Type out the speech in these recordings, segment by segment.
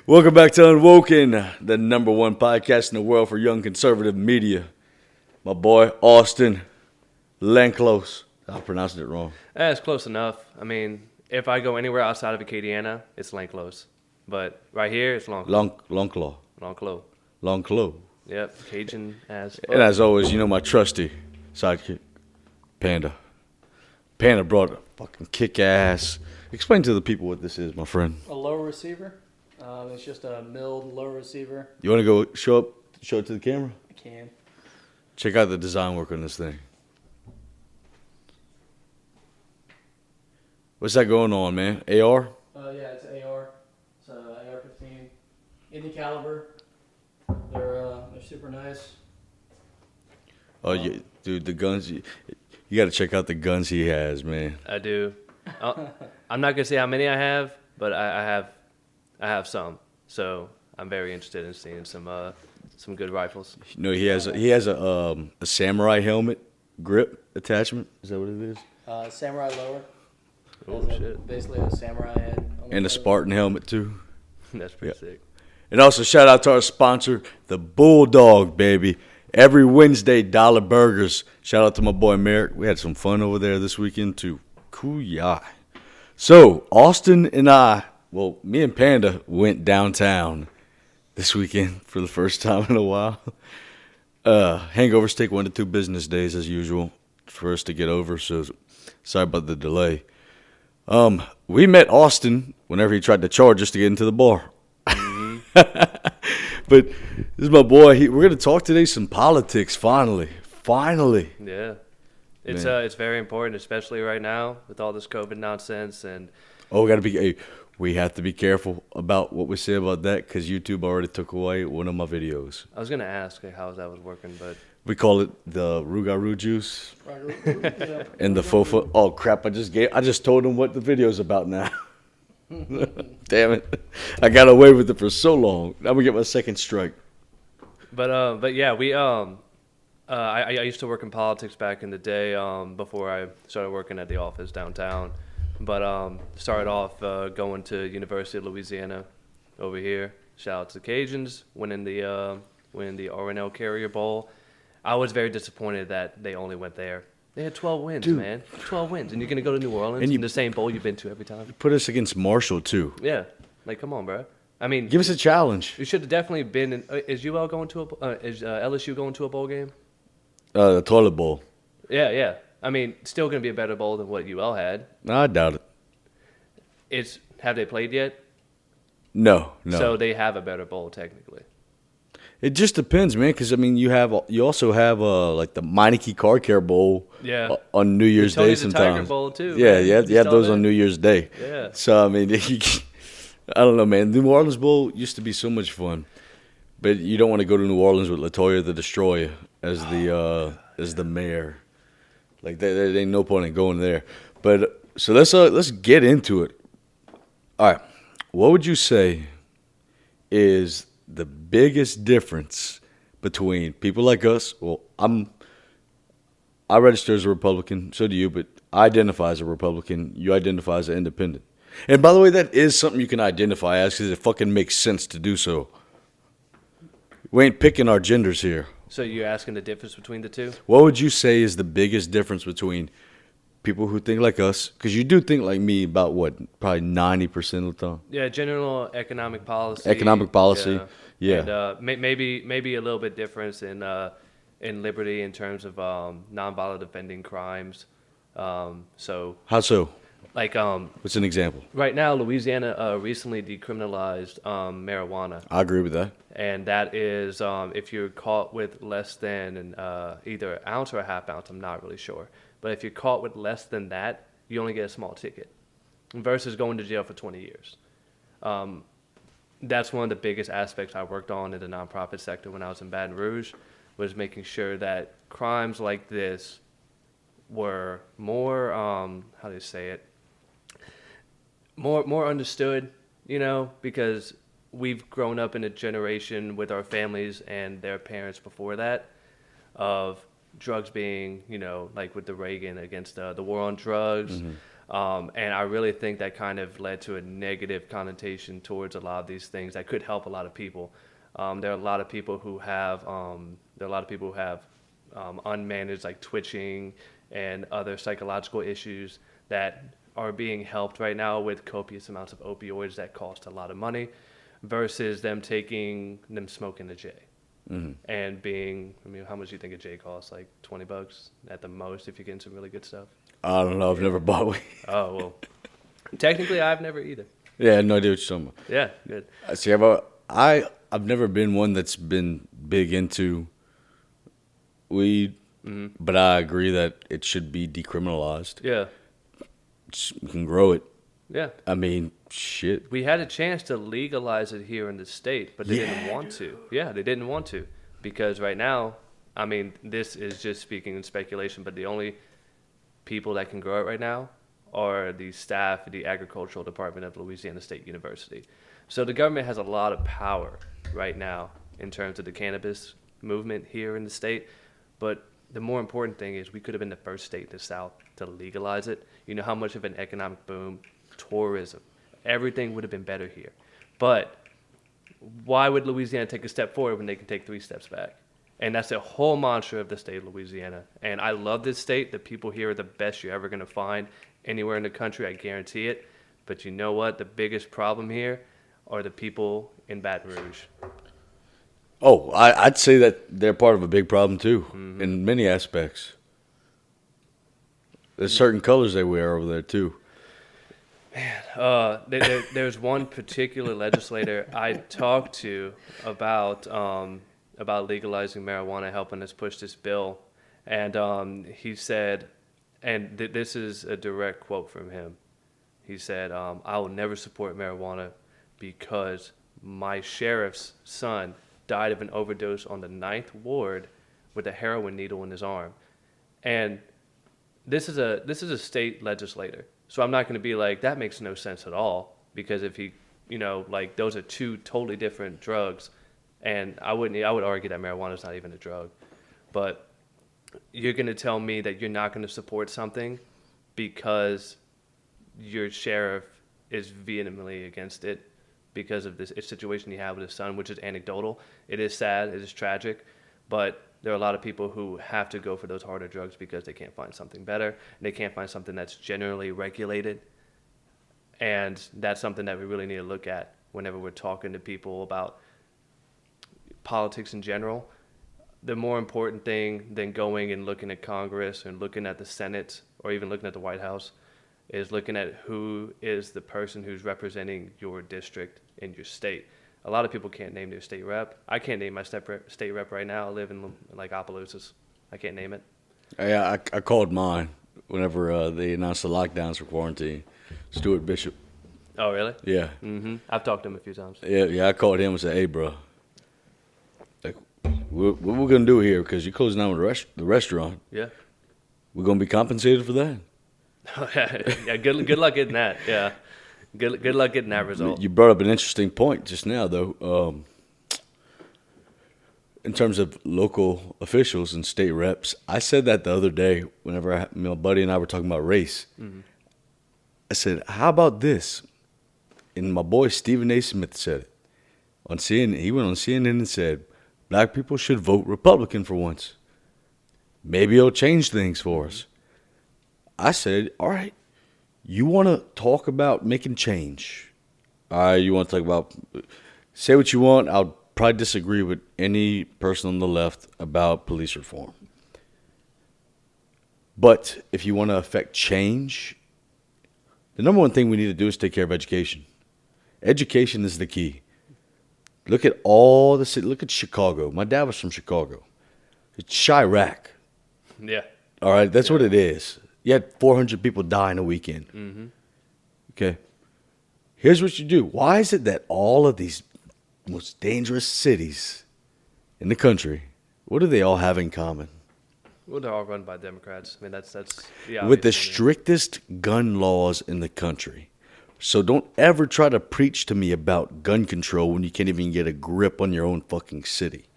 Welcome back to Unwoken, the number one podcast in the world for young conservative media. My boy, Austin Lenclos. I pronounced it wrong. It's close enough. I mean, if I go anywhere outside of Acadiana, it's Lenclos. But right here, it's Longclaw. Longclaw. Longclaw. Yep, Cajun as fuck. And as always, you know my trusty sidekick, Panda. Panda brought a fucking kick-ass. Explain to the people what this is, my friend. A lower receiver. It's just a milled lower receiver. You want to go show it to the camera? I can. Check out the design work on this thing. What's that going on, man? AR? Yeah, it's AR. It's AR-15. Any caliber. They're super nice. Oh, yeah, dude, the guns. You got to check out the guns he has, man. I do. I'm not gonna say how many I have, but I have some. So I'm very interested in seeing some good rifles. You know, he has a samurai helmet grip attachment. Is that what it is? Samurai lower. Oh shit! Basically a samurai head. And a Spartan helmet too. That's pretty sick. And also shout out to our sponsor, the Bulldog, baby. Every Wednesday, Dollar Burgers. Shout out to my boy Merrick. We had some fun over there this weekend too. Kuya. So Austin and me and Panda went downtown this weekend for the first time in a while. Hangovers take 1 to 2 business days as usual for us to get over. So sorry about the delay. We met Austin whenever he tried to charge us to get into the bar. Mm-hmm. But this is my boy. We're going to talk today some politics, finally. Yeah. It's very important, especially right now with all this COVID nonsense. And we have to be careful about what we say about that because YouTube already took away one of my videos. I was going to ask how that was working, but... We call it the Rougarou juice. Yeah. And the Fofa. Oh crap! I just told him what the video's about now. Damn it! I got away with it for so long. Now we get my second strike. But yeah, we I used to work in politics back in the day before I started working at the office downtown. But started off going to University of Louisiana over here. Shout out to the Cajuns, winning the RNL Carrier Bowl. I was very disappointed that they only went there. They had 12 wins, Dude. Man. 12 wins. And you're going to go to New Orleans And in the same bowl you've been to every time? Put us against Marshall too. Yeah. Like, come on, bro. I mean, Give us a challenge. you should have definitely been in. Is UL going to is LSU going to a bowl game? The toilet bowl. Yeah. I mean, still going to be a better bowl than what UL had. No, I doubt it. Have they played yet? No. So they have a better bowl technically. It just depends, man. Because I mean, you also have like the Meineke Car Care Bowl. Yeah. On New Year's Tony Day the sometimes. Tiger Bowl too. Yeah, man. you have those saw on that? New Year's Day. Yeah. So I mean, I don't know, man. The New Orleans Bowl used to be so much fun, but you don't want to go to New Orleans with Latoya the Destroyer as the mayor. Like there ain't no point in going there. But so let's get into it. All right, what would you say is the biggest difference between people like us? Well, I register as a Republican, so do you, but I identify as a Republican. You identify as an independent. And by the way, that is something you can identify as because it fucking makes sense to do so. We ain't picking our genders here. So you're asking the difference between the two? What would you say is the biggest difference between people who think like us? Because you do think like me about what? Probably 90% of the time. Yeah, general economic policy. Yeah. And maybe a little bit difference in liberty in terms of nonviolent offending crimes. So How so? like What's an example? right now, Louisiana recently decriminalized marijuana. I agree with that. And that is if you're caught with less than either an ounce or a half ounce, I'm not really sure. But if you're caught with less than that, you only get a small ticket versus going to jail for 20 years. That's one of the biggest aspects I worked on in the nonprofit sector when I was in Baton Rouge, was making sure that crimes like this were more, how do you say it, more understood, because we've grown up in a generation with our families and their parents before that of drugs being, like with the Reagan against the war on drugs, And I really think that kind of led to a negative connotation towards a lot of these things that could help a lot of people. There are a lot of people who have unmanaged like twitching and other psychological issues that are being helped right now with copious amounts of opioids that cost a lot of money, versus them smoking a J. And how much do you think a J costs? Like $20 at the most if you're getting some really good stuff. I don't know. I've never bought weed. Oh, well, technically I've never either. Yeah, no idea what you're talking about. Yeah, good. See, I've never been one that's been big into weed, but I agree that it should be decriminalized. Yeah. You can grow it. Yeah. I mean, shit. We had a chance to legalize it here in the state, but they didn't want to. Yeah, they didn't want to. Because right now, I mean, this is just speaking in speculation, but the only people that can grow it right now are the staff at the agricultural department of Louisiana State University. So the government has a lot of power right now in terms of the cannabis movement here in the state. But the more important thing is we could have been the first state in the South to legalize it. You know how much of an economic boom, tourism, everything would have been better here. But why would Louisiana take a step forward when they can take 3 steps back? And that's the whole mantra of the state of Louisiana. And I love this state. The people here are the best you're ever going to find anywhere in the country. I guarantee it. But you know what? The biggest problem here are the people in Baton Rouge. Oh, I'd say that they're part of a big problem too, in many aspects. There's certain colors they wear over there too. There's one particular legislator I talked to about legalizing marijuana, helping us push this bill, and he said, and this is a direct quote from him. He said, "I will never support marijuana because my sheriff's son died of an overdose on the 9th ward with a heroin needle in his arm," and this is a state legislator. So I'm not going to be like, that makes no sense at all, because if he, like, those are 2 totally different drugs, and I would argue that marijuana is not even a drug. But you're going to tell me that you're not going to support something because your sheriff is vehemently against it because of this situation you have with his son, which is anecdotal. It is sad, it is tragic, but there are a lot of people who have to go for those harder drugs because they can't find something better, and they can't find something that's generally regulated. And that's something that we really need to look at whenever we're talking to people about politics in general. The more important thing than going and looking at Congress and looking at the Senate or even looking at the White House is looking at who is the person who's representing your district in your state. A lot of people can't name their state rep. I can't name my state rep right now. I live in like Opelousas. I can't name it. Yeah, I called mine whenever they announced the lockdowns for quarantine. Stuart Bishop. Oh, really? Yeah. I've talked to him a few times. Yeah. I called him and said, "Hey, bro, like, what we're gonna do here? Because you're closing down the restaurant. Yeah. We're gonna be compensated for that." Yeah. Good luck getting that. Yeah. Good luck getting that result. You brought up an interesting point just now, though. In terms of local officials and state reps, I said that the other day whenever my buddy and I were talking about race. I said, "How about this?" And my boy Stephen A. Smith said it on CNN. He went on CNN and said, "Black people should vote Republican for once. Maybe it'll change things for us." I said, "All right. You want to talk about making change. All right, you want to talk about, say what you want. I'll probably disagree with any person on the left about police reform. But if you want to affect change, the number one thing we need to do is take care of education. Education is the key. Look at all the city. Look at Chicago. My dad was from Chicago. It's Chirac. Yeah. All right, that's what it is. You had 400 people die in a weekend. Okay. Here's what you do. Why is it that all of these most dangerous cities in the country, what do they all have in common? Well, they're all run by Democrats. I mean, that's with the strictest gun laws in the country. So don't ever try to preach to me about gun control when you can't even get a grip on your own fucking city.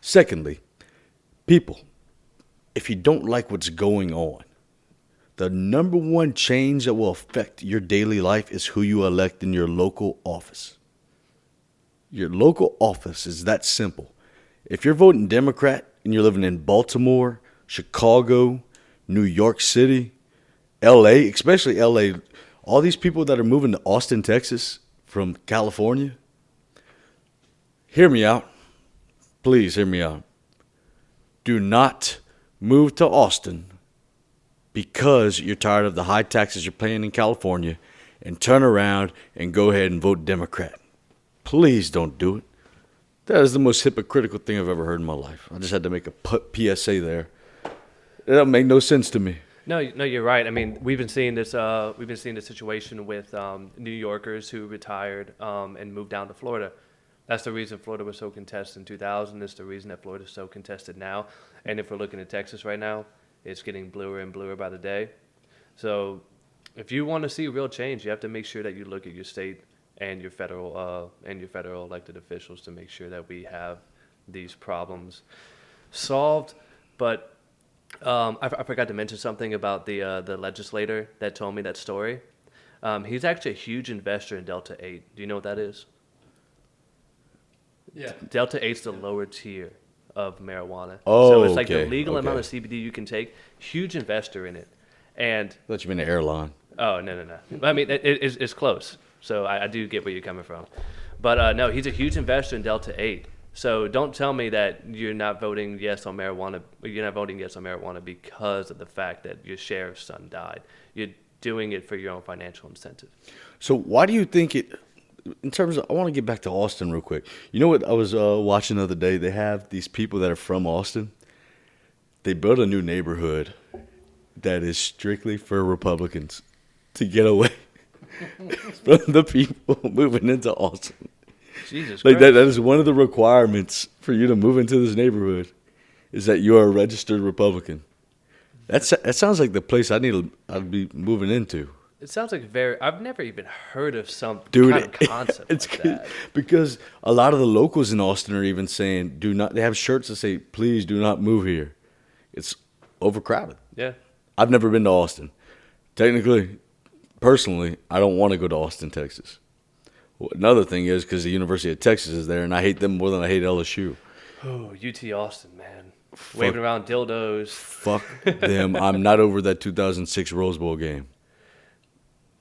Secondly, people, if you don't like what's going on, The number one change that will affect your daily life is who you elect in your local office. Your local office is that simple. If you're voting Democrat and you're living in Baltimore, Chicago, New York City, LA, especially LA, all these people that are moving to Austin, Texas from California, hear me out. Please hear me out. Do not move to Austin because you're tired of the high taxes you're paying in California and turn around and go ahead and vote Democrat. Please don't do it. That is the most hypocritical thing I've ever heard in my life. I just had to make a PSA there. It doesn't make no sense to me. No, you're right. I mean, we've been seeing this. We've been seeing this situation with New Yorkers who retired and moved down to Florida. That's the reason Florida was so contested in 2000. It's the reason that Florida is so contested now. And if we're looking at Texas right now, it's getting bluer and bluer by the day. So, if you want to see real change, you have to make sure that you look at your state and your federal elected officials to make sure that we have these problems solved. But I forgot to mention something about the legislator that told me that story. He's actually a huge investor in Delta 8. Do you know what that is? Yeah. Delta 8's the lower tier of marijuana. Oh, so it's like okay, the legal okay. amount of CBD you can take. Huge investor in it. And I thought you meant an airline. oh, no. I mean, it's close. So I do get where you're coming from. But no, he's a huge investor in Delta 8. So don't tell me that you're not voting yes on marijuana. You're not voting yes on marijuana because of the fact that your sheriff's son died. You're doing it for your own financial incentive. So why do you think it, in terms of, I want to get back to Austin real quick. You know what I was watching the other day? They have these people that are from Austin. They built a new neighborhood that is strictly for Republicans to get away from the people moving into Austin. Jesus Like Christ. that is one of the requirements for you to move into this neighborhood is that you are a registered Republican. That sounds like the place I'd be moving into. It sounds like I've never even heard of some Dude, kind of concept it's like good that. because a lot of the locals in Austin are even saying, "Do not." They have shirts that say, "Please do not move here." It's overcrowded. Yeah. I've never been to Austin. Technically, personally, I don't want to go to Austin, Texas. Well, another thing is because the University of Texas is there, and I hate them more than I hate LSU. Oh, UT Austin, man. Waving around dildos. Fuck them. I'm not over that 2006 Rose Bowl game.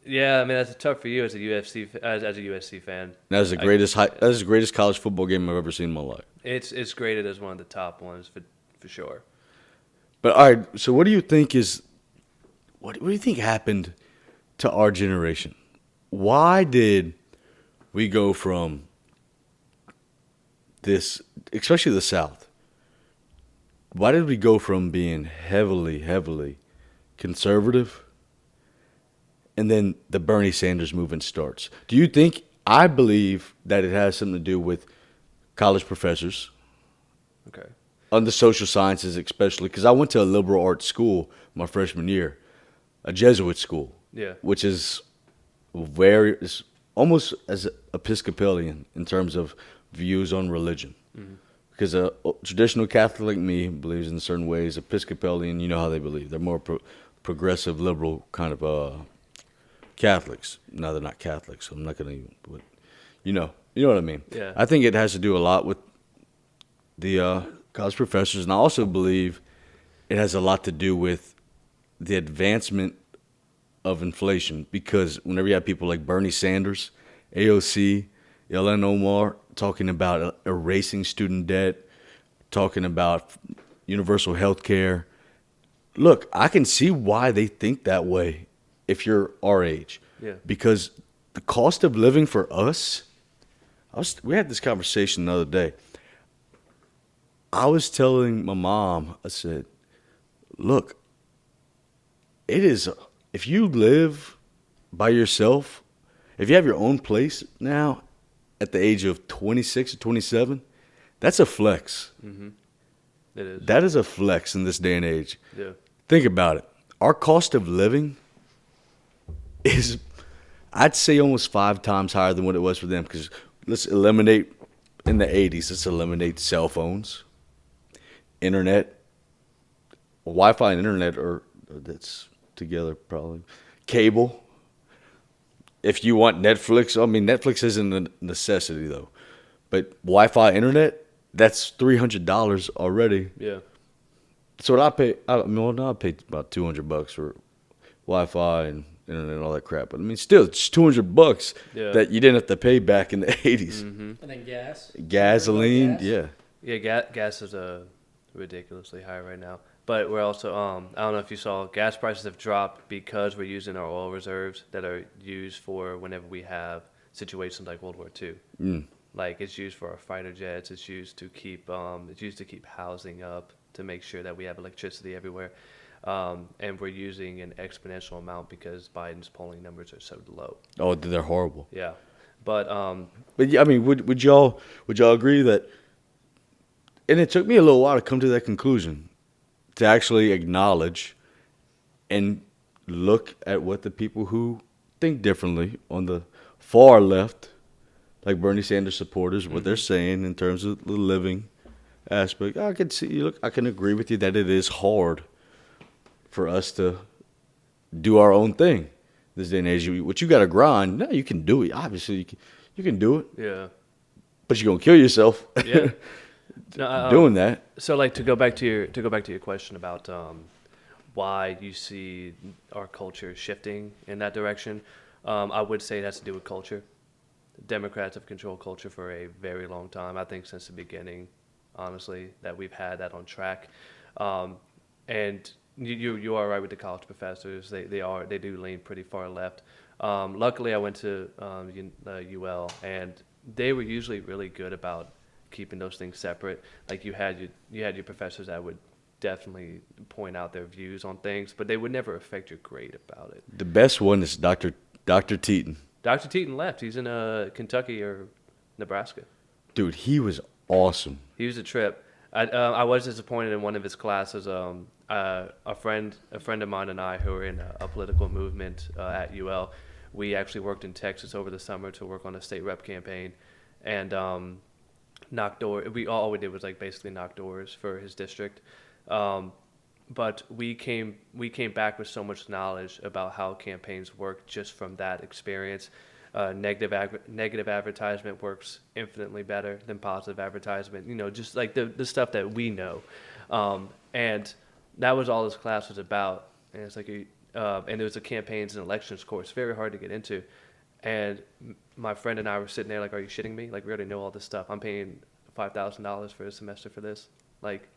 Yeah, I mean that's tough for you as a USC fan. That's the greatest college football game I've ever seen in my life. It's graded as one of the top ones for sure. But all right, so what do you think happened to our generation? Why did we go from this, especially the South? Why did we go from being heavily conservative, and then the Bernie Sanders movement starts? Do you think? I believe that it has something to do with college professors. Okay. On the social sciences especially, because I went to a liberal arts school my freshman year, a Jesuit school, Yeah. which is almost as Episcopalian in terms of views on religion. Mm-hmm. Because a traditional Catholic like me believes in certain ways. Episcopalian, you know how they believe. They're more progressive, liberal kind of Catholics. No, they're not Catholics, so I'm not going to even, but you know what I mean. Yeah. I think it has to do a lot with the college professors, and I also believe it has a lot to do with the advancement of inflation, because whenever you have people like Bernie Sanders, AOC, Ilhan Omar talking about erasing student debt, talking about universal health care, look, I can see why they think that way if you're our age. Yeah. Because the cost of living for us, we had this conversation the other day. I was telling my mom, I said, look, if you live by yourself, if you have your own place now at the age of 26 or 27, that's a flex. Mm-hmm. It is. That is a flex in this day and age. Yeah. Think about it. Our cost of living is, I'd say, almost 5 times higher than what it was for them. Because let's eliminate, in the 80s, let's eliminate cell phones, internet, Wi-Fi and internet, that's together probably. Cable. If you want Netflix, I mean Netflix isn't a necessity though, but Wi-Fi internet, that's $300 already. Yeah. So what I pay, I paid about $200 for Wi-Fi and internet and all that crap. But I mean, still, it's $200 Yeah. that you didn't have to pay back in the '80s. And then gas. Gasoline, Gas. yeah. Yeah, gas is ridiculously high right now. But we're also, I don't know if you saw, gas prices have dropped because we're using our oil reserves that are used for whenever we have situations like World War II. Mm. Like it's used for our fighter jets. It's used to keep housing up to make sure that we have electricity everywhere. And we're using an exponential amount because Biden's polling numbers are so low. Oh, they're horrible. Yeah, but yeah, I mean, would y'all agree that? And it took me a little while to come to that conclusion, to actually acknowledge and look at what the people who think differently on the far left, like Bernie Sanders supporters, what they're saying in terms of the living aspect. I can see. Look, I can agree with you that it is hard for us to do our own thing this day and age. What you got to grind. No, you can do it. Obviously, you can do it. yeah, But you're gonna kill yourself. yeah. No, doing that. So, like, to go back to your question about why you see our culture shifting in that direction, I would say it has to do with culture. Democrats have controlled culture for a very long time. I think since the beginning, honestly, that we've had that on track. And you are right with the college professors. They do lean pretty far left. Luckily, I went to UL, and they were usually really good about keeping those things separate. Like you had your professors that would definitely point out their views on things, but they would never affect your grade about it. The best one is Dr. Teton. Dr. Teton left. He's in Kentucky or Nebraska. Dude, he was awesome. He was a trip. I was disappointed in one of his classes. A friend of mine and I, who were in a political movement at UL, we actually worked in Texas over the summer to work on a state rep campaign, and knocked doors. All we did was like basically knock doors for his district. But we came back with so much knowledge about how campaigns work just from that experience. Negative advertisement works infinitely better than positive advertisement. You know, just like the stuff that we know, and that was all this class was about. And it's like and it was a campaigns and elections course, very hard to get into. And my friend and I were sitting there like, "Are you shitting me? Like, we already know all this stuff. I'm paying $5,000 for a semester for this. Like,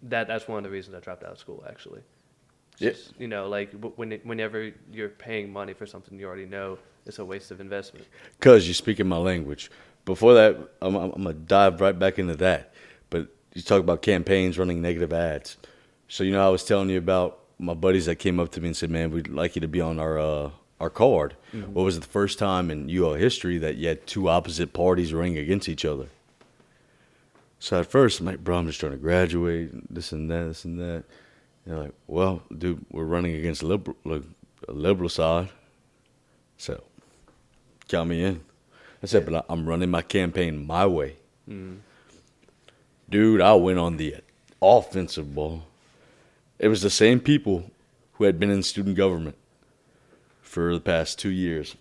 that's one of the reasons I dropped out of school, actually." Yeah. Just, you know, like whenever you're paying money for something you already know, it's a waste of investment. Because you're speaking my language. Before that, I'm going to dive right back into that. But you talk about campaigns running negative ads. So, you know, I was telling you about my buddies that came up to me and said, "Man, we'd like you to be on our card." Mm-hmm. What was the first time in UL history that you had two opposite parties running against each other? So at first, I'm like, "Bro, I'm just trying to graduate, this and that, this and that." And they're like, "Well, dude, we're running against a liberal side. So, count me in." I said, "But I'm running my campaign my way." Mm. Dude, I went on the offensive ball. It was the same people who had been in student government for the past 2 years.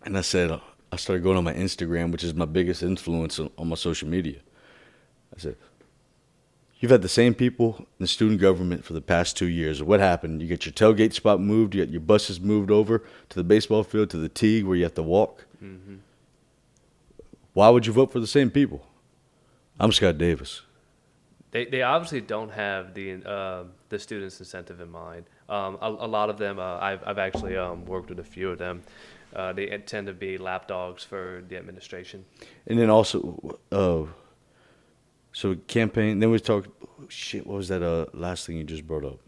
And I said, I started going on my Instagram, which is my biggest influence on my social media. I said, "You've had the same people in the student government for the past 2 years. What happened? You get your tailgate spot moved. You got your buses moved over to the baseball field, to the tee where you have to walk. Mm-hmm. Why would you vote for the same people?" I'm Scott Davis. They obviously don't have the students' incentive in mind. A lot of them, I've actually worked with a few of them. They tend to be lapdogs for the administration. And then also, so campaign. Then we talked. Shit, what was that last thing you just brought up?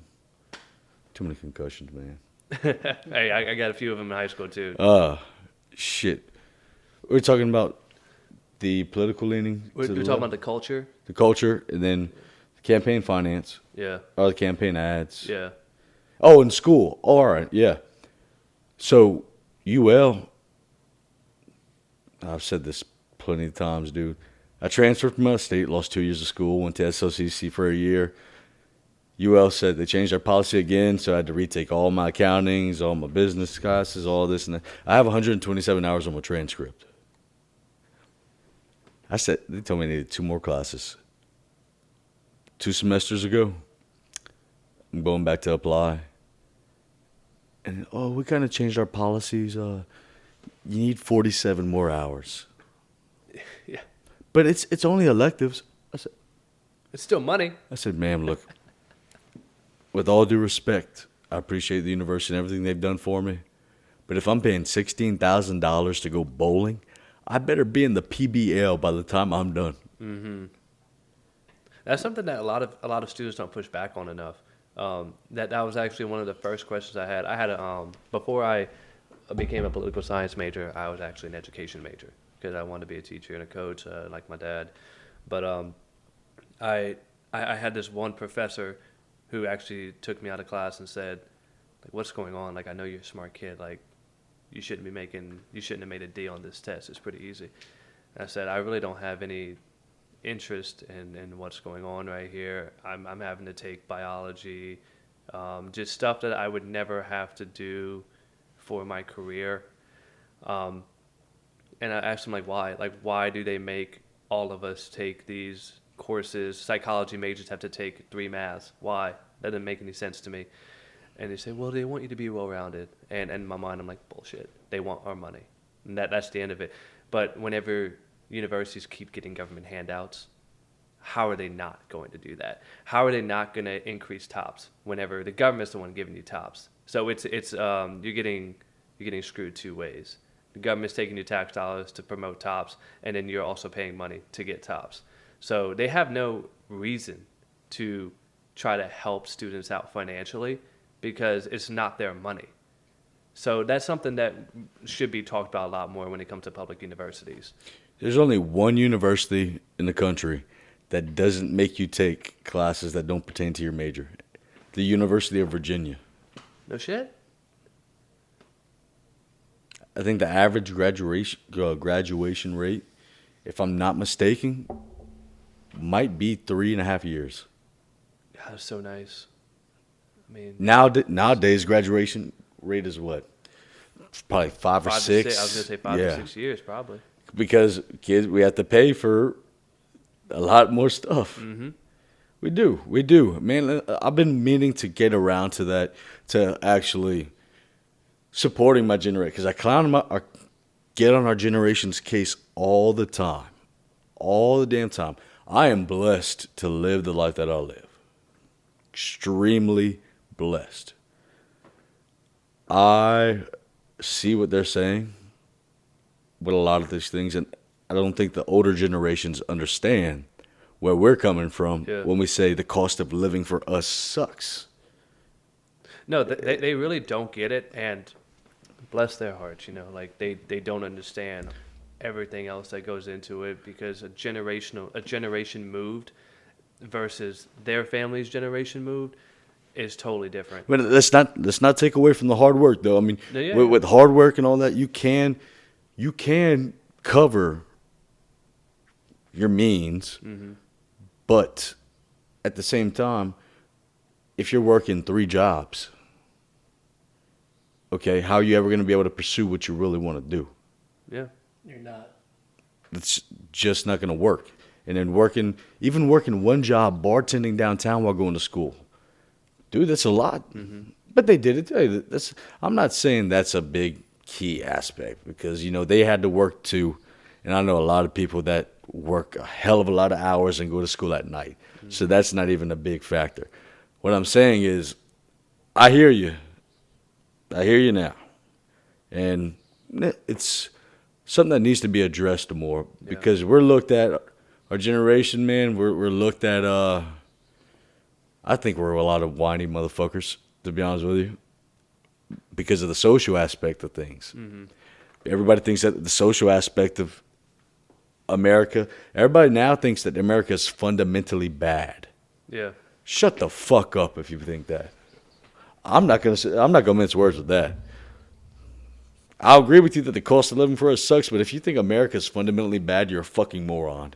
Too many concussions, man. Hey, I got a few of them in high school too. Shit. We're talking about the political leaning. We're talking about the culture. The culture, and then the campaign finance. Yeah. Or the campaign ads. Yeah. Oh, in school. Oh, all right, yeah. So, UL, I've said this plenty of times, dude. I transferred from out of state, lost 2 years of school, went to SLCC for a year. UL said they changed their policy again, so I had to retake all my accountings, all my business classes, all this and that. I have 127 hours on my transcript. They told me I needed 2 more classes. 2 semesters ago, I'm going back to apply. And, we kind of changed our policies. You need 47 more hours. Yeah. But it's only electives. It's still money. I said, ma'am, look, with all due respect, I appreciate the university and everything they've done for me. But if I'm paying $16,000 to go bowling, I better be in the PBL by the time I'm done. Mm-hmm. That's something that a lot of students don't push back on enough. That was actually one of the first questions I had. I had before I became a political science major, I was actually an education major because I wanted to be a teacher and a coach, like my dad. But I had this one professor who actually took me out of class and said, like, what's going on? Like, I know you're a smart kid. Like, you shouldn't have made a D on this test. It's pretty easy. And I said, I really don't have any interest in what's going on right here. I'm having to take biology, just stuff that I would never have to do for my career. And I asked him, like, why? Like, why do they make all of us take these courses? Psychology majors have to take 3 maths. Why? That doesn't make any sense to me. And they say, well, they want you to be well-rounded. And in my mind, I'm like, bullshit. They want our money. And that's the end of it. But whenever universities keep getting government handouts, how are they not going to do that? How are they not going to increase tops whenever the government's the one giving you tops? So it's you're getting screwed 2 ways. The government's taking your tax dollars to promote tops, and then you're also paying money to get tops. So they have no reason to try to help students out financially because it's not their money. So that's something that should be talked about a lot more when it comes to public universities. There's only one university in the country that doesn't make you take classes that don't pertain to your major. The University of Virginia. No shit? I think the average graduation rate, if I'm not mistaken, might be 3.5 years. God, that's so nice. I mean, nowadays graduation rate is what? Probably 5 or 6. I was gonna say 5 to 6 years, probably. Because kids, we have to pay for a lot more stuff. Mm-hmm. We do. Man, I've been meaning to get around to that, to actually supporting my generation, because I get on our generation's case all the time, all the damn time. I am blessed to live the life that I live. Extremely blessed. I see what they're saying with a lot of these things, and I don't think the older generations understand where we're coming from when we say the cost of living for us sucks. No, they really don't get it, and bless their hearts, like they don't understand everything else that goes into it, because a generation moved versus their family's generation moved is totally different. But let's not take away from the hard work, though. I mean, with hard work and all that, you can cover your means, mm-hmm. but at the same time, if you're working 3 jobs, okay, how are you ever going to be able to pursue what you really want to do? Yeah, You're not. It's just not going to work. And then working 1 job, bartending downtown while going to school. Dude, that's a lot. Mm-hmm. But they did it. Hey, I'm not saying that's a big key aspect, because, they had to work too. And I know a lot of people that work a hell of a lot of hours and go to school at night. Mm-hmm. So that's not even a big factor. What I'm saying is, I hear you. I hear you now. And it's something that needs to be addressed more, because we're looked at, our generation, man, we're looked at, I think we're a lot of whiny motherfuckers, to be honest with you, because of the social aspect of things. Mm-hmm. Everybody thinks that the social aspect of America, everybody now thinks that America is fundamentally bad. Yeah. Shut the fuck up if you think that. I'm not gonna mince words with that. I'll agree with you that the cost of living for us sucks, but if you think America is fundamentally bad, you're a fucking moron.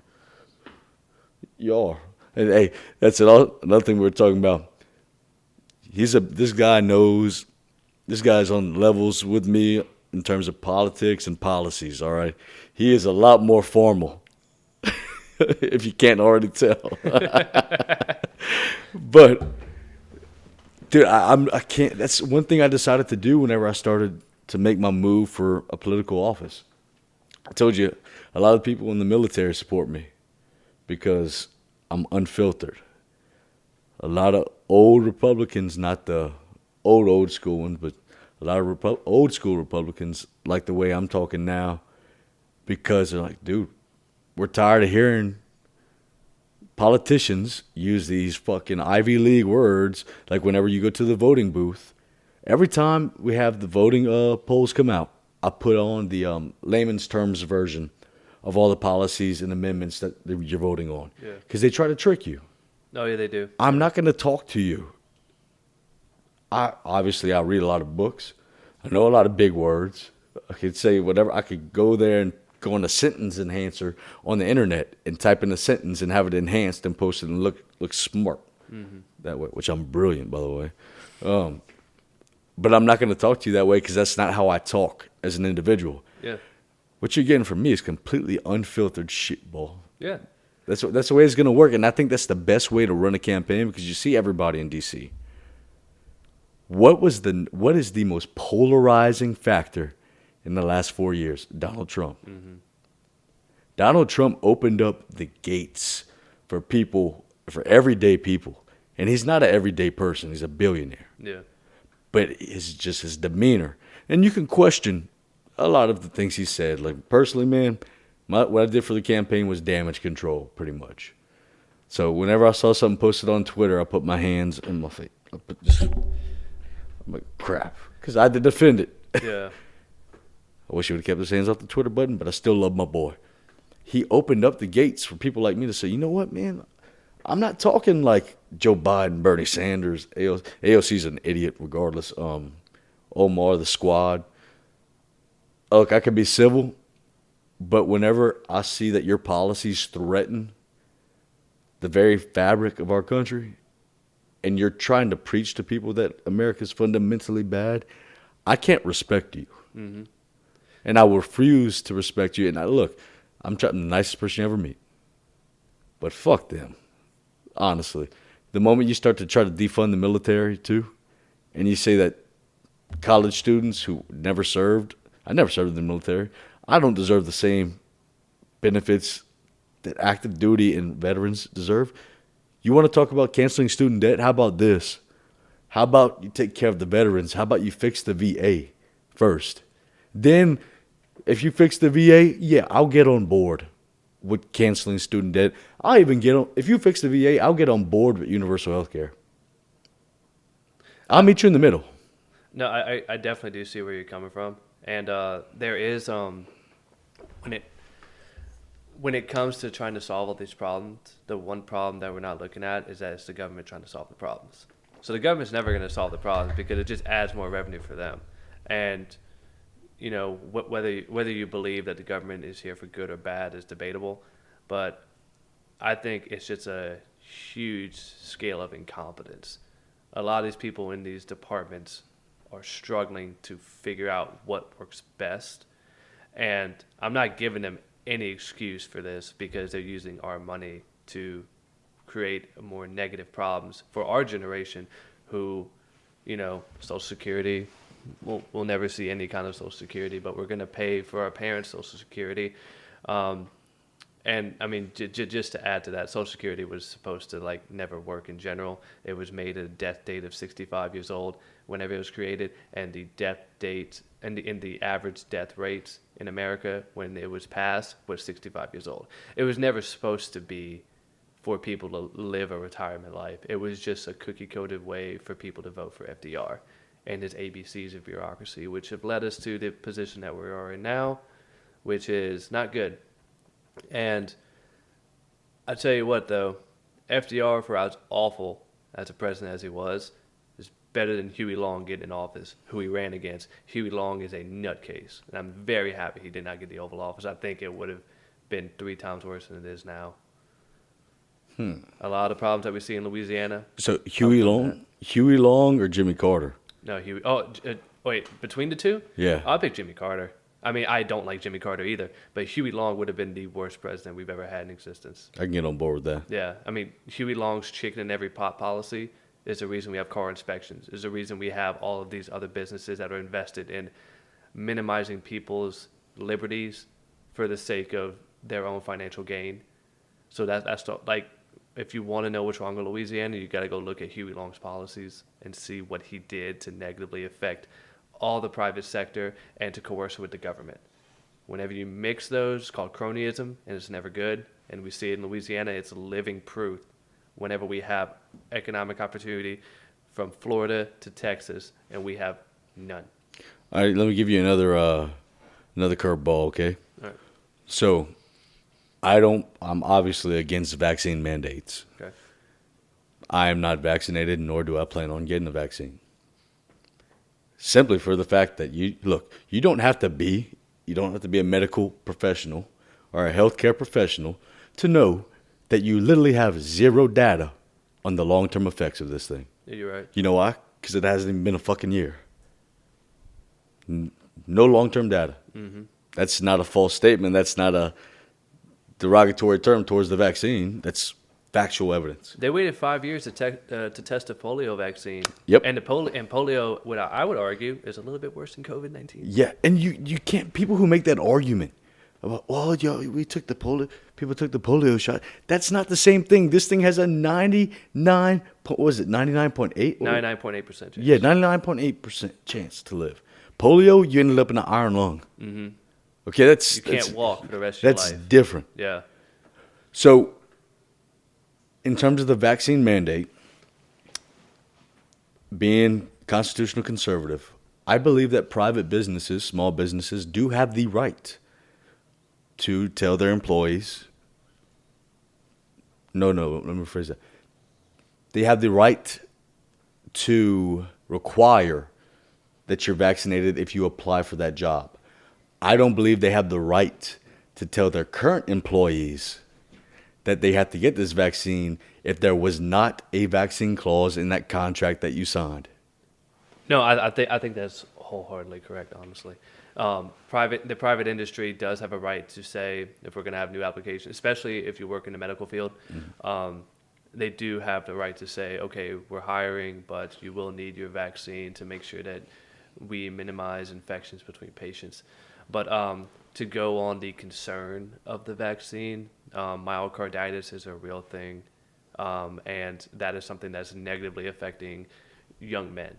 You are. And hey, that's it. Another thing we were talking about. This guy knows. This guy's on levels with me in terms of politics and policies. All right, he is a lot more formal. If you can't already tell, but dude, I can't. That's one thing I decided to do whenever I started to make my move for a political office. I told you, a lot of people in the military support me because I'm unfiltered. A lot of old Republicans, not the old school ones, but a lot of old school Republicans like the way I'm talking now because they're like, dude, we're tired of hearing politicians use these fucking Ivy League words. Like whenever you go to the voting booth, every time we have the voting polls come out, I put on the layman's terms version of all the policies and amendments that you're voting on. Yeah. Because they try to trick you. Oh, yeah, they do. I'm not going to talk to you. I read a lot of books. I know a lot of big words. I could say whatever. I could go there and go on a sentence enhancer on the internet and type in a sentence and have it enhanced and post it and look smart that way, which I'm brilliant, by the way. But I'm not going to talk to you that way because that's not how I talk as an individual. Yeah. What you're getting from me is completely unfiltered shitball. Yeah. That's the way it's going to work, and I think that's the best way to run a campaign because you see everybody in D.C. What is the most polarizing factor in the last 4 years? Donald Trump. Mm-hmm. Donald Trump opened up the gates for people, for everyday people, and he's not an everyday person. He's a billionaire. Yeah. But it's just his demeanor, and you can question a lot of the things he said. Like personally, man. What I did for the campaign was damage control, pretty much. So whenever I saw something posted on Twitter, I put my hands in my face. I'm like, crap, because I had to defend it. Yeah. I wish he would have kept his hands off the Twitter button, but I still love my boy. He opened up the gates for people like me to say, you know what, man? I'm not talking like Joe Biden, Bernie Sanders. AOC's an idiot regardless. Omar, the squad. Look, I can be civil. But whenever I see that your policies threaten the very fabric of our country and you're trying to preach to people that America's fundamentally bad, I can't respect you. Mm-hmm. And I will refuse to respect you. And I'm the nicest person you ever meet. But fuck them, honestly. The moment you start to try to defund the military too, and you say that college students who never served, I never served in the military, I don't deserve the same benefits that active duty and veterans deserve. You want to talk about canceling student debt? How about this? How about you take care of the veterans? How about you fix the VA first? Then, if you fix the VA, yeah, I'll get on board with canceling student debt. If you fix the VA, I'll get on board with universal health care. I'll meet you in the middle. No, I definitely do see where you're coming from. And there is... When it comes to trying to solve all these problems, the one problem that we're not looking at is that it's the government trying to solve the problems. So the government's never going to solve the problems because it just adds more revenue for them. And you know, whether you believe that the government is here for good or bad is debatable, but I think it's just a huge scale of incompetence. A lot of these people in these departments are struggling to figure out what works best. And I'm not giving them any excuse for this because they're using our money to create more negative problems for our generation who, you know, Social Security, we'll never see any kind of Social Security, but we're going to pay for our parents' Social Security. And I mean, just to add to that, Social Security was supposed to like never work in general. It was made at a death date of 65 years old whenever it was created, and the death date and the average death rates in America when it was passed was 65 years old. It was never supposed to be for people to live a retirement life. It was just a cookie-coated way for people to vote for FDR and his ABCs of bureaucracy, which have led us to the position that we are in now, which is not good. And I tell you what, though, FDR, for as awful as a president as he was, is better than Huey Long getting in office, who he ran against. Huey Long is a nutcase, and I'm very happy he did not get the Oval Office. I think it would have been 3 times worse than it is now. A lot of problems that we see in Louisiana. So Huey Long, Huey Long or Jimmy Carter? No, Huey. Oh, wait. Between the two, Yeah. I'll pick Jimmy Carter. I mean, I don't like Jimmy Carter either, but Huey Long would have been the worst president we've ever had in existence. I can get on board with that. Yeah, I mean, Huey Long's chicken in every pot policy is the reason we have car inspections, is the reason we have all of these other businesses that are invested in minimizing people's liberties for the sake of their own financial gain. So like, if you want to know what's wrong with Louisiana, you got to go look at Huey Long's policies and see what he did to negatively affect all the private sector and to coerce with the government. Whenever you mix those, it's called cronyism, and it's never good. And we see it in Louisiana. It's living proof. Whenever we have economic opportunity from Florida to Texas, and we have none. All right, let me give you another curveball, okay? All right. So, I'm obviously against vaccine mandates. Okay. I am not vaccinated, nor do I plan on getting a vaccine. Simply for the fact that you don't have to be a medical professional or a healthcare professional to know that you literally have zero data on the long-term effects of this thing. Yeah, you're right. You know why? Because it hasn't even been a fucking year. No long-term data. Mm-hmm. That's not a false statement. That's not a derogatory term towards the vaccine. That's factual evidence. They waited 5 years to test a polio vaccine. Yep. And polio, what I would argue, is a little bit worse than COVID-19. Yeah, and you can't. People who make that argument about, people took the polio shot. That's not the same thing. This thing has a 99.8? 99.8% chance. Yeah, 99.8% chance to live. Polio, you ended up in an iron lung. Mm-hmm. Okay, You can't walk for the rest of your life. That's different. Yeah. So, in terms of the vaccine mandate, being constitutional conservative, I believe that private businesses, small businesses, do have the right to tell their employees. No, let me rephrase that. They have the right to require that you're vaccinated if you apply for that job. I don't believe they have the right to tell their current employees that they have to get this vaccine if there was not a vaccine clause in that contract that you signed. No, I think that's wholeheartedly correct, honestly. The private industry does have a right to say if we're going to have new applications, especially if you work in the medical field. Mm-hmm. They do have the right to say, okay, we're hiring, but you will need your vaccine to make sure that we minimize infections between patients. But to go on the concern of the vaccine, myocarditis is a real thing, and that is something that's negatively affecting young men.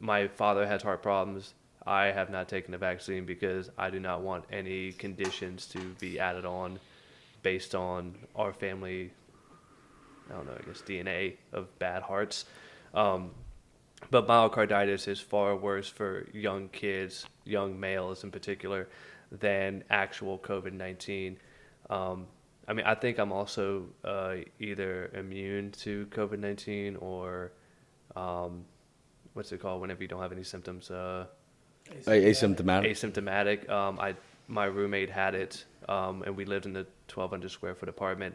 My father has heart problems. I have not taken the vaccine because I do not want any conditions to be added on based on our family, I don't know, I guess DNA of bad hearts. But myocarditis is far worse for young kids, young males in particular, than actual COVID-19. I mean, I think I'm also either immune to COVID-19 or what's it called whenever you don't have any symptoms? Asymptomatic. Asymptomatic. My roommate had it, and we lived in the 1,200 square foot apartment.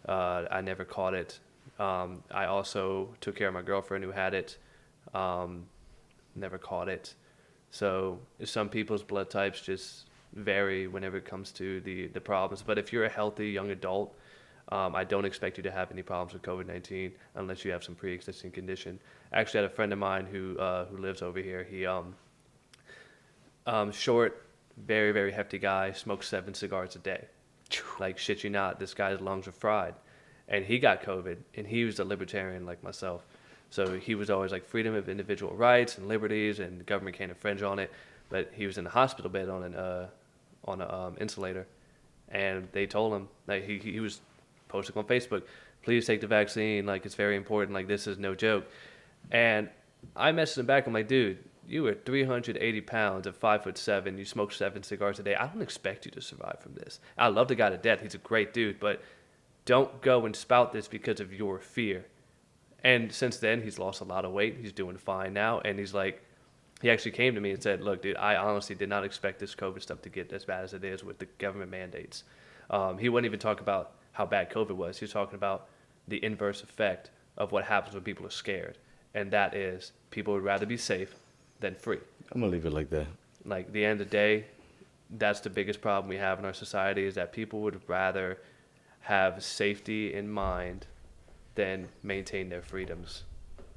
I never caught it. I also took care of my girlfriend who had it. Never caught it. So some people's blood types just vary whenever it comes to the problems. But if you're a healthy young adult, I don't expect you to have any problems with COVID-19 unless you have some pre-existing condition. I actually had a friend of mine who lives over here. He short, very, very hefty guy, smokes 7 cigars a day. Like, shit you not, this guy's lungs are fried. And he got COVID, and he was a libertarian like myself. So he was always like freedom of individual rights and liberties, and the government can't infringe on it. But he was in a hospital bed on an insulator, and they told him, like, he was posting on Facebook, please take the vaccine, like, it's very important, like, this is no joke. And I messaged him back, I'm like, dude, you were 380 pounds at 5'7", you smoke 7 cigars a day. I don't expect you to survive from this. I love the guy to death, he's a great dude, but don't go and spout this because of your fear. And since then, he's lost a lot of weight. He's doing fine now. And he's like, he actually came to me and said, look, dude, I honestly did not expect this COVID stuff to get as bad as it is with the government mandates. He wouldn't even talk about how bad COVID was. He was talking about the inverse effect of what happens when people are scared. and that is people would rather be safe than free. I'm gonna leave it like that. Like, at the end of the day, that's the biggest problem we have in our society, is that people would rather have safety in mind than maintain their freedoms.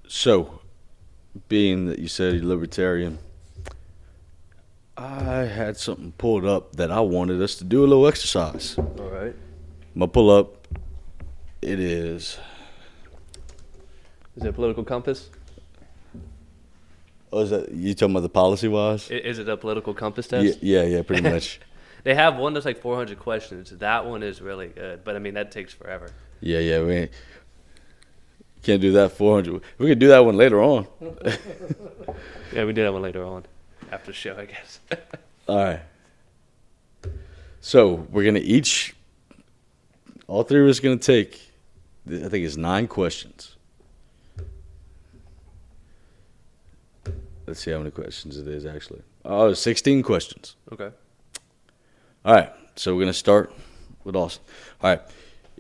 So, being that you said you're libertarian, I had something pulled up that I wanted us to do a little exercise. All right. I'm gonna pull up. It is. Is it a political compass? Oh, is that you talking about the policy wise? Is it a political compass Yeah, test? yeah, pretty much. They have one that's like 400 questions. That one is really good, but I mean, that takes forever. Yeah, we can't do that 400. We can do that one later on. Yeah, we do that one later on after the show, I guess. All right. So we're gonna all three of us gonna take. I think it's 9 questions. Let's see how many questions it is actually. Oh, it's 16 questions. Okay. All right. So we're gonna start with Austin. All right.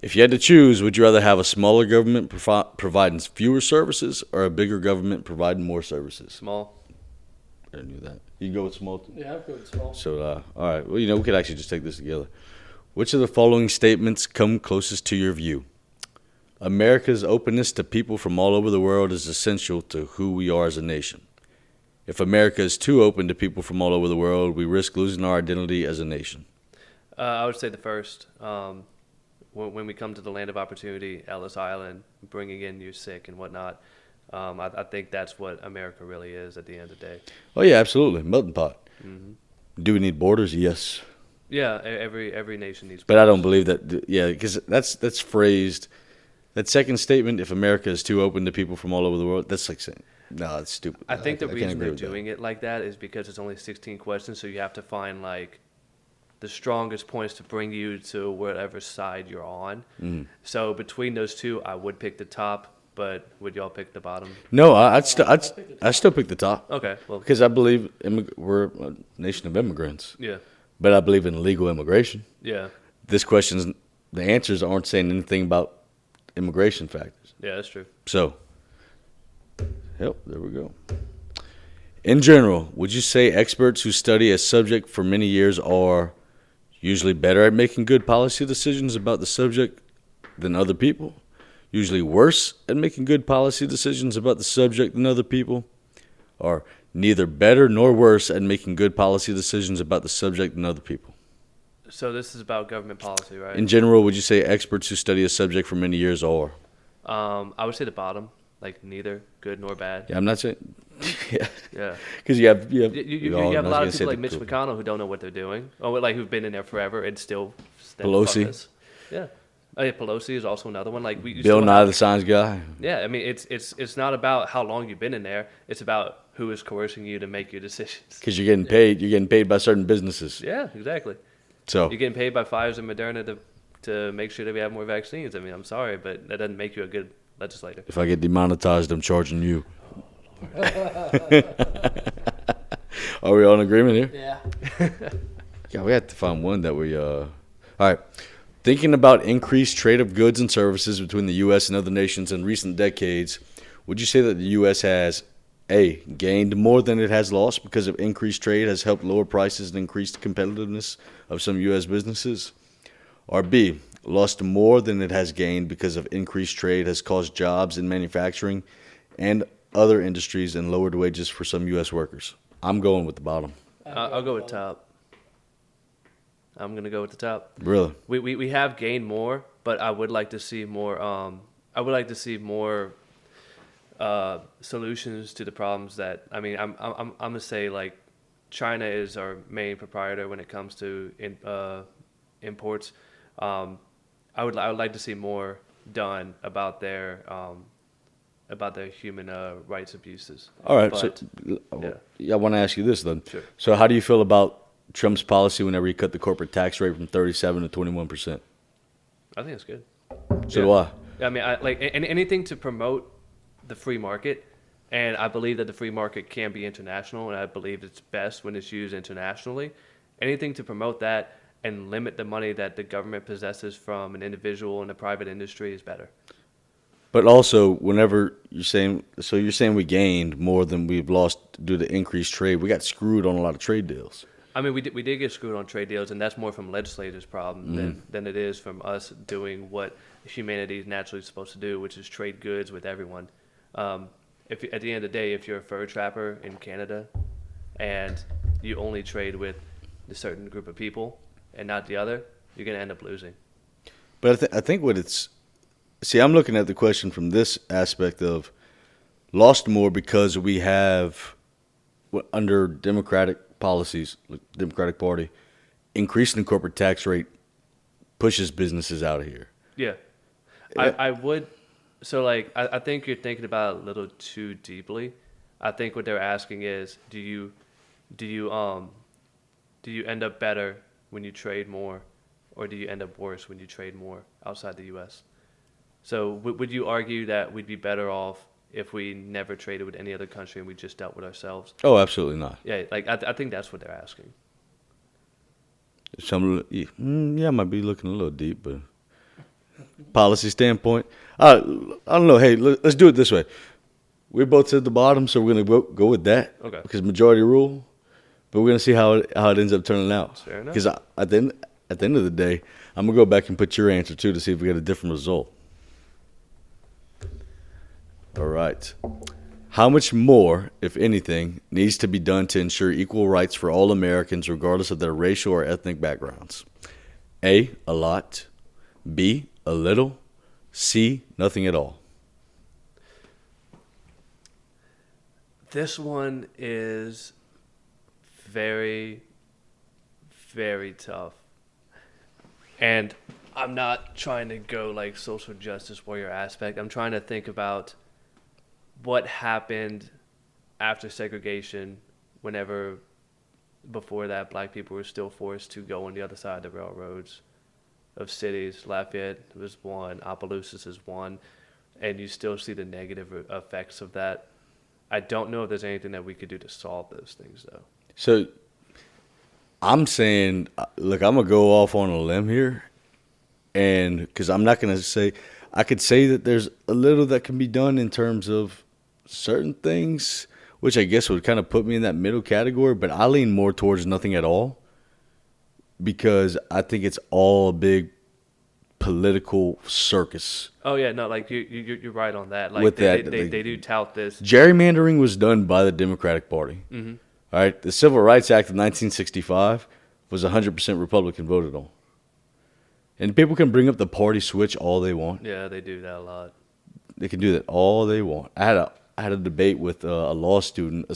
If you had to choose, would you rather have a smaller government providing fewer services or a bigger government providing more services? Small. I knew that. You go with small. Yeah, I'm good small. So, all right. Well, we could actually just take this together. Which of the following statements come closest to your view? America's openness to people from all over the world is essential to who we are as a nation. If America is too open to people from all over the world, we risk losing our identity as a nation. I would say the first. When we come to the land of opportunity, Ellis Island, bringing in your sick and whatnot, I think that's what America really is at the end of the day. Oh, yeah, absolutely. Melting pot. Mm-hmm. Do we need borders? Yes. Yeah, every nation needs. But I don't believe that. Yeah, because that's phrased. That second statement, if America is too open to people from all over the world, that's like saying, no, it's stupid. I think the can't reason agree they're with that. doing it like that is because it's only 16 questions, so you have to find like the strongest points to bring you to whatever side you're on. Mm. So between those two, I would pick the top, but would y'all pick the bottom? No, I still pick the top. Okay, well, Because I believe we're a nation of immigrants, yeah, but I believe in legal immigration. yeah, The answers aren't saying anything about immigration factors. yeah, that's true. So, yep, there we go. In general, would you say experts who study a subject for many years are usually better at making good policy decisions about the subject than other people? Usually worse at making good policy decisions about the subject than other people? Or neither better nor worse at making good policy decisions about the subject than other people? So this is about government policy, right? In general, would you say experts who study a subject for many years are? I would say the bottom, like neither good nor bad. Yeah, I'm not saying. Yeah. Yeah. Because you have You oh, have a I was lot gonna of say people like the Mitch cool- McConnell who don't know what they're doing, or like who've been in there forever and still Pelosi. fuck us. Yeah. Oh, yeah, Pelosi is also another one. Like you Bill still Nye have- the Science Guy. Yeah, I mean it's not about how long you've been in there. It's about who is coercing you to make your decisions. Because you're getting paid. You're getting paid by certain businesses. Yeah, exactly. So You're getting paid by Pfizer and Moderna to make sure that we have more vaccines. I mean, I'm sorry, but that doesn't make you a good legislator. if I get demonetized, I'm charging you. Are we all in agreement here? Yeah. Yeah, we have to find one that we. All right. Thinking about increased trade of goods and services between the U.S. and other nations in recent decades, would you say that the U.S. has A, gained more than it has lost because of increased trade has helped lower prices and increased the competitiveness of some U.S. businesses? Or B, lost more than it has gained because of increased trade has caused jobs in manufacturing and other industries and lowered wages for some U.S. workers? I'm going with the bottom. I'll go with top. I'm gonna go with the top. Really? We have gained more, but I would like to see more. I would like to see more solutions to the problems that. I mean, I'm gonna say like China is our main proprietor when it comes to imports. I would like to see more done about their human rights abuses. All right. But, I want to ask you this then. Sure. So how do you feel about Trump's policy whenever he cut the corporate tax rate from 37 to 21%? I think it's good. So do I. I mean, anything to promote the free market, and I believe that the free market can be international, and I believe it's best when it's used internationally. Anything to promote that and limit the money that the government possesses from an individual and a private industry is better. But also, whenever you're saying we gained more than we've lost due to increased trade. We got screwed on a lot of trade deals. I mean, we did get screwed on trade deals, and that's more from legislators' problem than it is from us doing what humanity is naturally supposed to do, which is trade goods with everyone. If at the end of the day, if you're a fur trapper in Canada and you only trade with a certain group of people and not the other, you're going to end up losing. But I think what it's see, I'm looking at the question from this aspect of lost more because we have under Democratic policies, like Democratic Party, increasing the corporate tax rate pushes businesses out of here. Yeah. I would. So, like, I think you're thinking about it a little too deeply. I think what they're asking is, do you end up better when you trade more, or do you end up worse when you trade more outside the U.S.? So, would you argue that we'd be better off if we never traded with any other country and we just dealt with ourselves? Oh, absolutely not. Yeah, like I think that's what they're asking. I might be looking a little deep, but policy standpoint, I don't know. Hey, let's do it this way. We both said the bottom, so we're gonna go with that. Okay. Because majority rule, but we're gonna see how it ends up turning out. Fair enough. Because at the end of the day, I'm gonna go back and put your answer too to see if we get a different result. All right. How much more, if anything, needs to be done to ensure equal rights for all Americans regardless of their racial or ethnic backgrounds? A lot. B, a little. C, nothing at all. This one is very, very tough. And I'm not trying to go like social justice warrior aspect. I'm trying to think about what happened after segregation before that black people were still forced to go on the other side of the railroads of cities. Lafayette was one, Opelousas is one, and you still see the negative effects of that. I don't know if there's anything that we could do to solve those things, though. So I'm saying, look, I'm going to go off on a limb here, and because I'm not going to say, I could say that there's a little that can be done in terms of certain things, which I guess would kind of put me in that middle category, but I lean more towards nothing at all because I think it's all a big political circus. Oh yeah, no, like you're right on that. Like With they that, do tout this. Gerrymandering was done by the Democratic Party. Mm-hmm. All right, the Civil Rights Act of 1965 was 100% Republican voted on. And people can bring up the party switch all they want. Yeah, they do that a lot. They can do that all they want. I had a debate with a law student.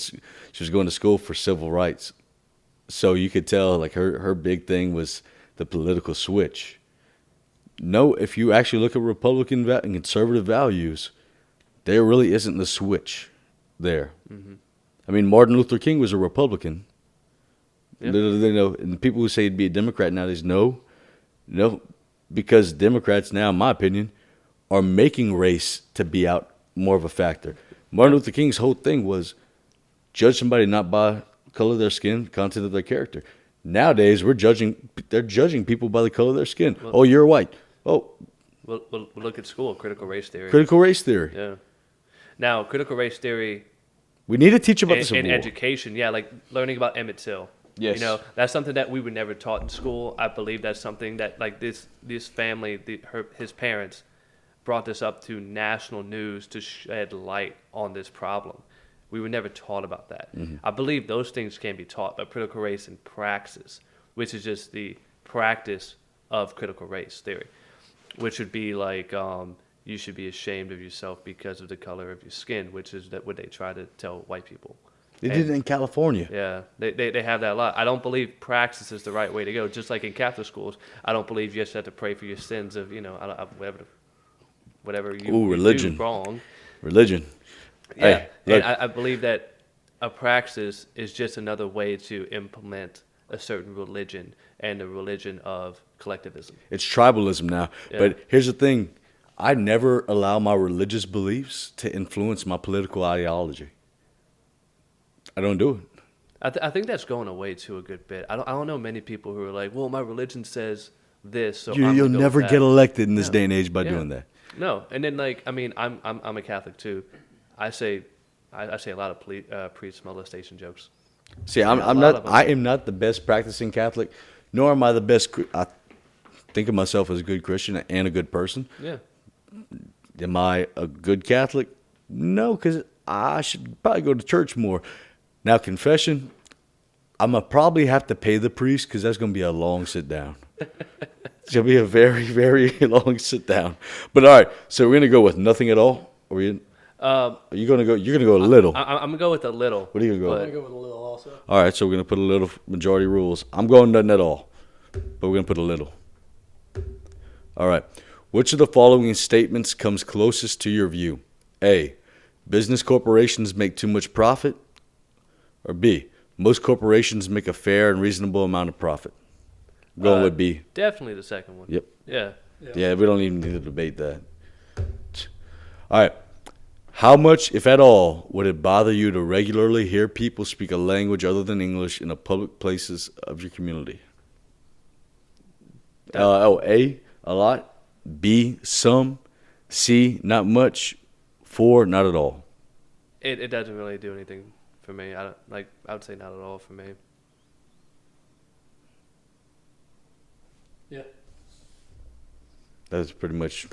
She was going to school for civil rights. So you could tell like her big thing was the political switch. No, if you actually look at Republican and conservative values, there really isn't the switch there. Mm-hmm. I mean, Martin Luther King was a Republican. Yep. They know, and people who say he'd be a Democrat nowadays, no, because Democrats now, in my opinion, are making race to be out more of a factor. Martin Luther King's whole thing was judge somebody not by color of their skin, content of their character. Nowadays, they're judging people by the color of their skin. Well, oh, you're white. Oh. We'll look at school, critical race theory. Critical race theory. Yeah. Now, critical race theory. We need to teach about this in education. Yeah, like learning about Emmett Till. Yes. You know, that's something that we were never taught in school. I believe that's something that, like, this family, his parents, brought this up to national news to shed light on this problem. We were never taught about that. Mm-hmm. I believe those things can be taught, but critical race and praxis, which is just the practice of critical race theory, which would be like you should be ashamed of yourself because of the color of your skin, which is what they try to tell white people. They did it in California. Yeah, they have that a lot. I don't believe praxis is the right way to go. Just like in Catholic schools, I don't believe you just have to pray for your sins of, whatever you religion. do wrong. Religion. Yeah, hey, and I believe that a praxis is just another way to implement a certain religion and the religion of collectivism. It's tribalism now. Yeah. But here's the thing. I never allow my religious beliefs to influence my political ideology. I don't do it. I think that's going away to a good bit. I don't know many people who are like, well, my religion says this, so you'll never get elected in this day and age by doing that. No, and then like I mean, I'm a Catholic too. I say a lot of priest molestation jokes. See, A I'm lot of not. 'em. I am not the best practicing Catholic, nor am I the best. I think of myself as a good Christian and a good person. Yeah. Am I a good Catholic? No, because I should probably go to church more. Now, confession, I'm going to probably have to pay the priest because that's going to be a long sit down. It's going to be a very, very long sit down. But all right, so we're going to go with nothing at all? Or are you going to go? You're going to go a little. I'm gonna go with a little. What are you going I'm to gonna go? go with a little also. All right, so we're going to put a little majority rules. I'm going nothing at all, but we're going to put a little. All right. Which of the following statements comes closest to your view? A, business corporations make too much profit. Or B, most corporations make a fair and reasonable amount of profit. I'm going with B. Definitely the second one. Yep. Yeah. Yeah, we don't even need to debate that. All right. How much, if at all, would it bother you to regularly hear people speak a language other than English in the public places of your community? A, a lot. B, some. C, not much. 4, not at all. It doesn't really do anything for me. I would say not at all for me. Yeah. That's pretty much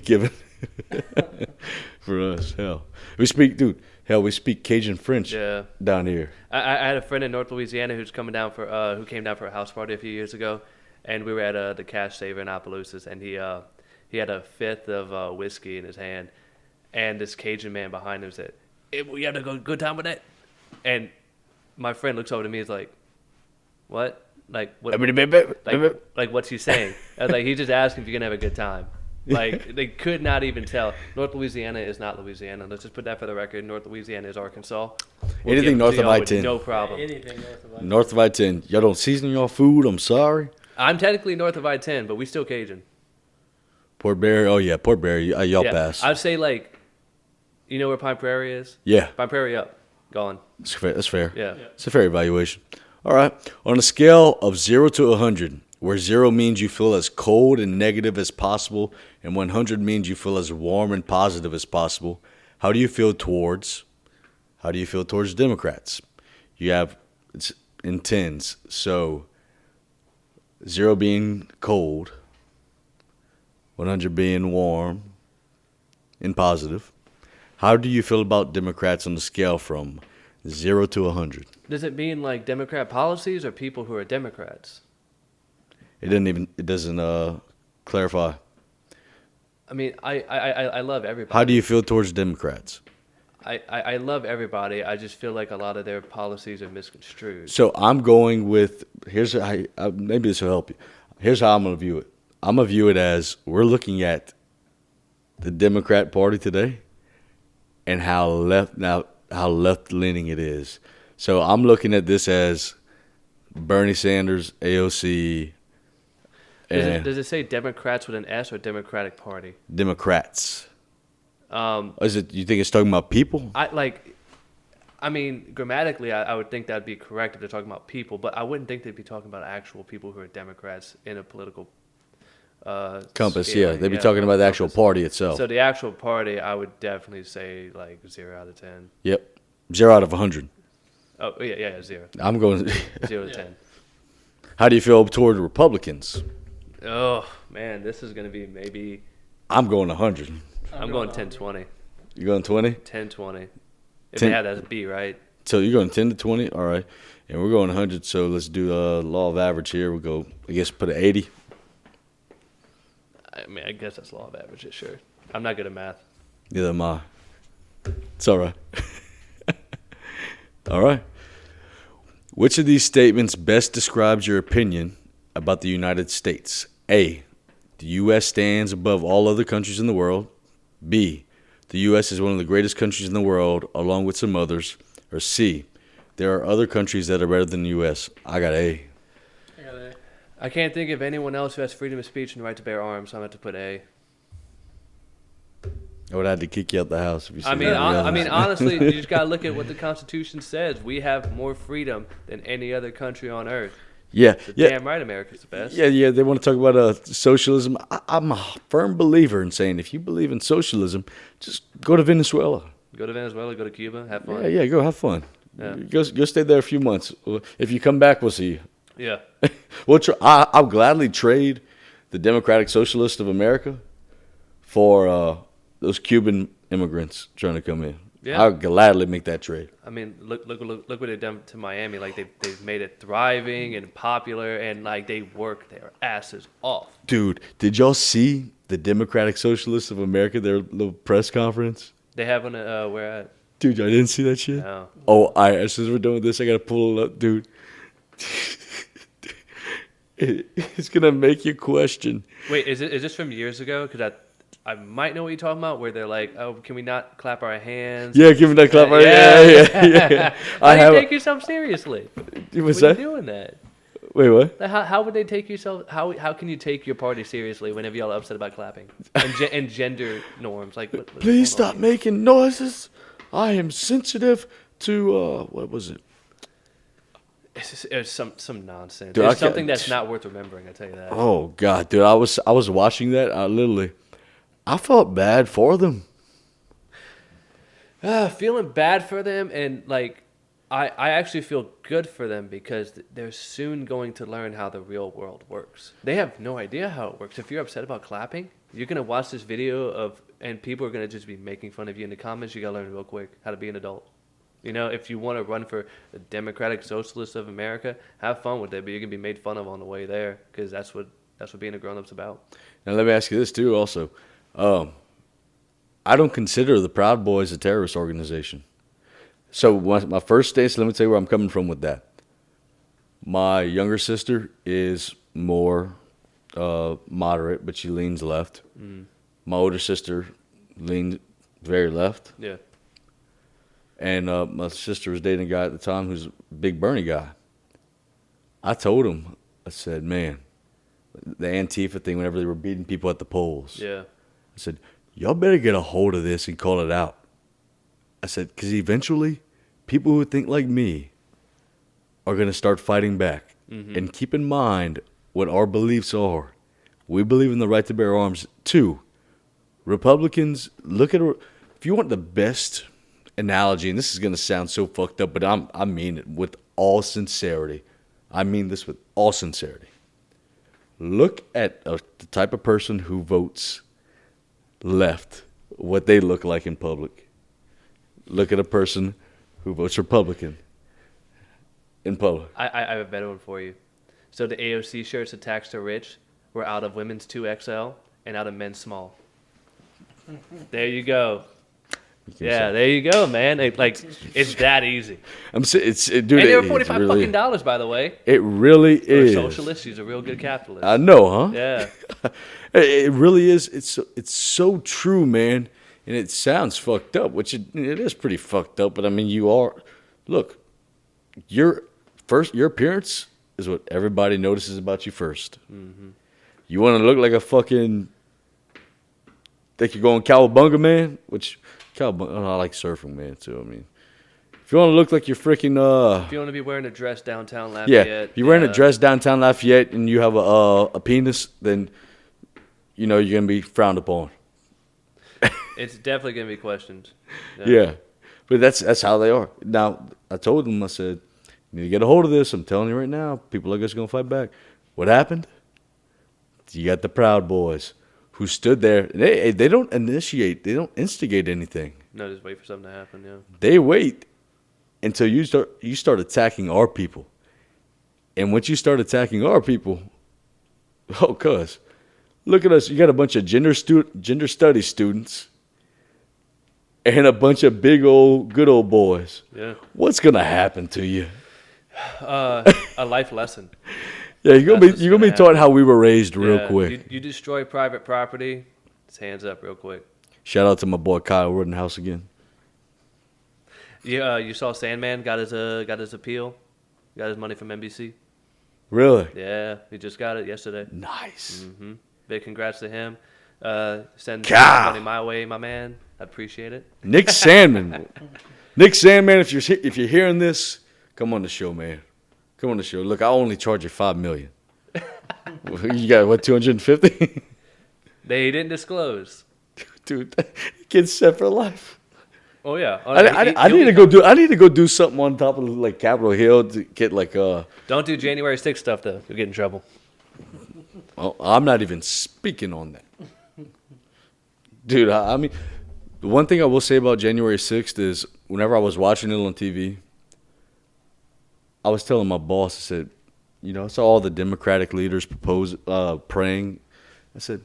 given for us. Hell, we speak Cajun French Yeah. down here. I had a friend in North Louisiana who came down for a house party a few years ago, and we were at the Cash Saver in Opelousas, and he had a fifth of whiskey in his hand, and this Cajun man behind him said, "Hey, we had a good time with that," and my friend looks over to me, he's like, "What? Like what? Like what's he saying?" I was like, "He's just asking if you're gonna have a good time." Like they could not even tell. North Louisiana is not Louisiana. Let's just put that for the record. North Louisiana is Arkansas. We'll Anything give it north to of y'all with I-10. no problem. Anything north of I-10. North of I-10. Y'all don't season your food. I'm sorry. I'm technically north of I-10, but we still Cajun. Port Barry. Oh yeah, Port Barry. Y'all Yeah, pass. I'd say like, you know where Pine Prairie is? Yeah, Pine Prairie up, gone. that's fair. That's fair. Yeah. It's a fair evaluation. All right. On a scale of 0 to 100, where 0 means you feel as cold and negative as possible, and 100 means you feel as warm and positive as possible, how do you feel towards Democrats? You have it's in tens. So 0 being cold, 100 being warm and positive. How do you feel about Democrats on the scale from 0 to 100? Does it mean like Democrat policies or people who are Democrats? It doesn't clarify. I mean, I love everybody. How do you feel towards Democrats? I love everybody. I just feel like a lot of their policies are misconstrued. So I'm going with maybe this will help you. Here's how I'm going to view it. I'm going to view it as we're looking at the Democrat Party today and how left leaning it is. So I'm looking at this as Bernie Sanders, AOC, and Does it say Democrats with an S or Democratic Party? Democrats. Is it? You think it's talking about people? I mean, grammatically, I would think that'd be correct if they're talking about people, but I wouldn't think they'd be talking about actual people who are Democrats in a political Compass, scaling. yeah. They'd be talking about the actual compass. party itself. So the actual party, I would definitely say like 0 out of 10. Yep. 0 out of 100. Oh yeah, 0. I'm going. 0 to 10. How do you feel toward Republicans? Oh man, this is gonna be maybe. I'm going 100. I'm going 10-20. You going 20? 10-20. If 10 they had that as B, right? So you're going 10 to 20? All right. And we're going 100, so let's do law of average here. We'll go, I guess, put an 80. I mean, I guess that's law of averages, sure. I'm not good at math. Neither am I. It's all right. All right. Which of these statements best describes your opinion about the United States? A, the U.S. stands above all other countries in the world. B, the U.S. is one of the greatest countries in the world, along with some others. Or C, there are other countries that are better than the U.S. I got A. I got A. I can't think of anyone else who has freedom of speech and the right to bear arms, so I'm going to have to put A. I would have to kick you out the house if you said I mean, that. honestly, you just got to look at what the Constitution says. We have more freedom than any other country on earth. Yeah, yeah. Damn right, America's the best. Yeah. They want to talk about socialism. I'm a firm believer in saying if you believe in socialism, just go to Venezuela. Go to Venezuela, go to Cuba, have fun. Yeah. Go have fun. Yeah. Go stay there a few months. If you come back, we'll see you. Yeah. I'll gladly trade the Democratic Socialists of America for those Cuban immigrants trying to come in. Yeah. I'll gladly make that trade. I mean, look what they've done to Miami. Like they've made it thriving and popular, and like they work their asses off. Dude, did y'all see the Democratic Socialists of America, their little press conference? They have one where at? Dude, I didn't see that shit. No. Oh, as soon as we're done with this, I gotta pull it up, dude. It's gonna make you question. Wait, is this from years ago? Because I might know what you're talking about. Where they're like, oh, can we not clap our hands? Yeah, give me that clap. Yeah. How do you take yourself seriously? What's when that? you doing that? Wait, what? Like, how would they take yourself? How can you take your party seriously whenever y'all are upset about clapping and gender norms? Like, what's Please going on stop here? making noises. I am sensitive to what was it? It's some nonsense. Dude, It's something that's not worth remembering. I tell you that. Oh God, dude, I was watching that. I felt bad for them. Feeling bad for them, and like I actually feel good for them because they're soon going to learn how the real world works. They have no idea how it works. If you're upset about clapping, you're gonna watch this video and people are gonna just be making fun of you in the comments. You gotta learn real quick how to be an adult. You know, if you want to run for the Democratic Socialists of America, have fun with it, but you're gonna be made fun of on the way there because that's what being a grown-up's about. Now let me ask you this too. Also, I don't consider the Proud Boys a terrorist organization. So my first stance, let me tell you where I'm coming from with that. My younger sister is more moderate, but she leans left. Mm. My older sister leaned very left. Yeah. And my sister was dating a guy at the time who's a big Bernie guy. I told him, I said, man, the Antifa thing whenever they were beating people at the polls. Yeah. I said, y'all better get a hold of this and call it out. I said, because eventually, people who think like me are going to start fighting back. Mm-hmm. And keep in mind what our beliefs are. We believe in the right to bear arms. 2, Republicans, if you want the best analogy, and this is going to sound so fucked up, but I mean it with all sincerity. I mean this with all sincerity. Look at the type of person who votes left, what they look like in public. Look at a person who votes Republican in public. I have a better one for you. So the AOC shirts attached to rich were out of women's 2XL and out of men's small. There you go. Yeah, there you go, man. It's that easy. Dude, And they were $45 really, fucking, by the way. It really For a is. socialist, he's a real good capitalist. I know, huh? Yeah. It really is. It's so true, man. And it sounds fucked up, which it is pretty fucked up. But I mean, look, your appearance is what everybody notices about you first. Mm-hmm. You want to look like a fucking, think you're going cowabunga, man? Which, cowabunga, I like surfing, man, too. I mean, if you want to look like you're freaking, If you want to be wearing a dress downtown yeah, Lafayette. if you're wearing a dress downtown Lafayette and you have a penis, then, you're going to be frowned upon. It's definitely going to be questioned. Yeah. But that's how they are. Now, I told them, I said, you need to get a hold of this. I'm telling you right now, people like us are going to fight back. What happened? You got the Proud Boys who stood there. They don't initiate. They don't instigate anything. No, just wait for something to happen, yeah. They wait until you start attacking our people. And once you start attacking our people, cuz, look at us. You got a bunch of gender studies students and a bunch of good old boys. Yeah. What's gonna happen to you? A life lesson. Yeah, you're gonna be taught how we were raised real quick. You destroy private property, it's hands up real quick. Shout out to my boy Kyle Rittenhouse again. Yeah, you saw Sandman got his appeal, got his money from NBC. Really? Yeah, he just got it yesterday. Nice. Mm-hmm. Big congrats to him. Send Cow. money my way, my man. I appreciate it. Nick Sandman. Nick Sandman, if you're hearing this, come on the show, man. Come on the show. Look, I only charge you $5 million. You got what, 250? They didn't disclose. Dude, that kid's set for life. Oh yeah. I need to go do. I need to go do something on top of like Capitol Hill to get like Don't do January 6th stuff though. You'll get in trouble. Well, I'm not even speaking on that, dude. I mean, the one thing I will say about January 6th is whenever I was watching it on TV, I was telling my boss. I said, I saw all the Democratic leaders praying. I said,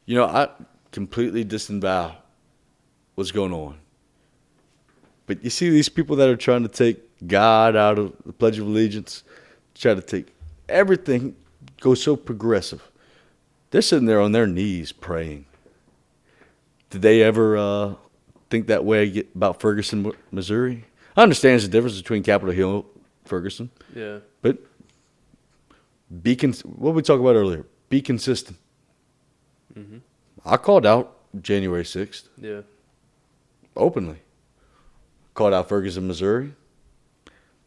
I completely disavow what's going on. But you see these people that are trying to take God out of the Pledge of Allegiance, try to take everything, go so progressive. They're sitting there on their knees praying. Did they ever think that way about Ferguson, Missouri? I understand there's a difference between Capitol Hill and Ferguson. Yeah. But what we talked about earlier, be consistent. Mm-hmm. I called out January 6th. Yeah. Openly. Called out Ferguson, Missouri.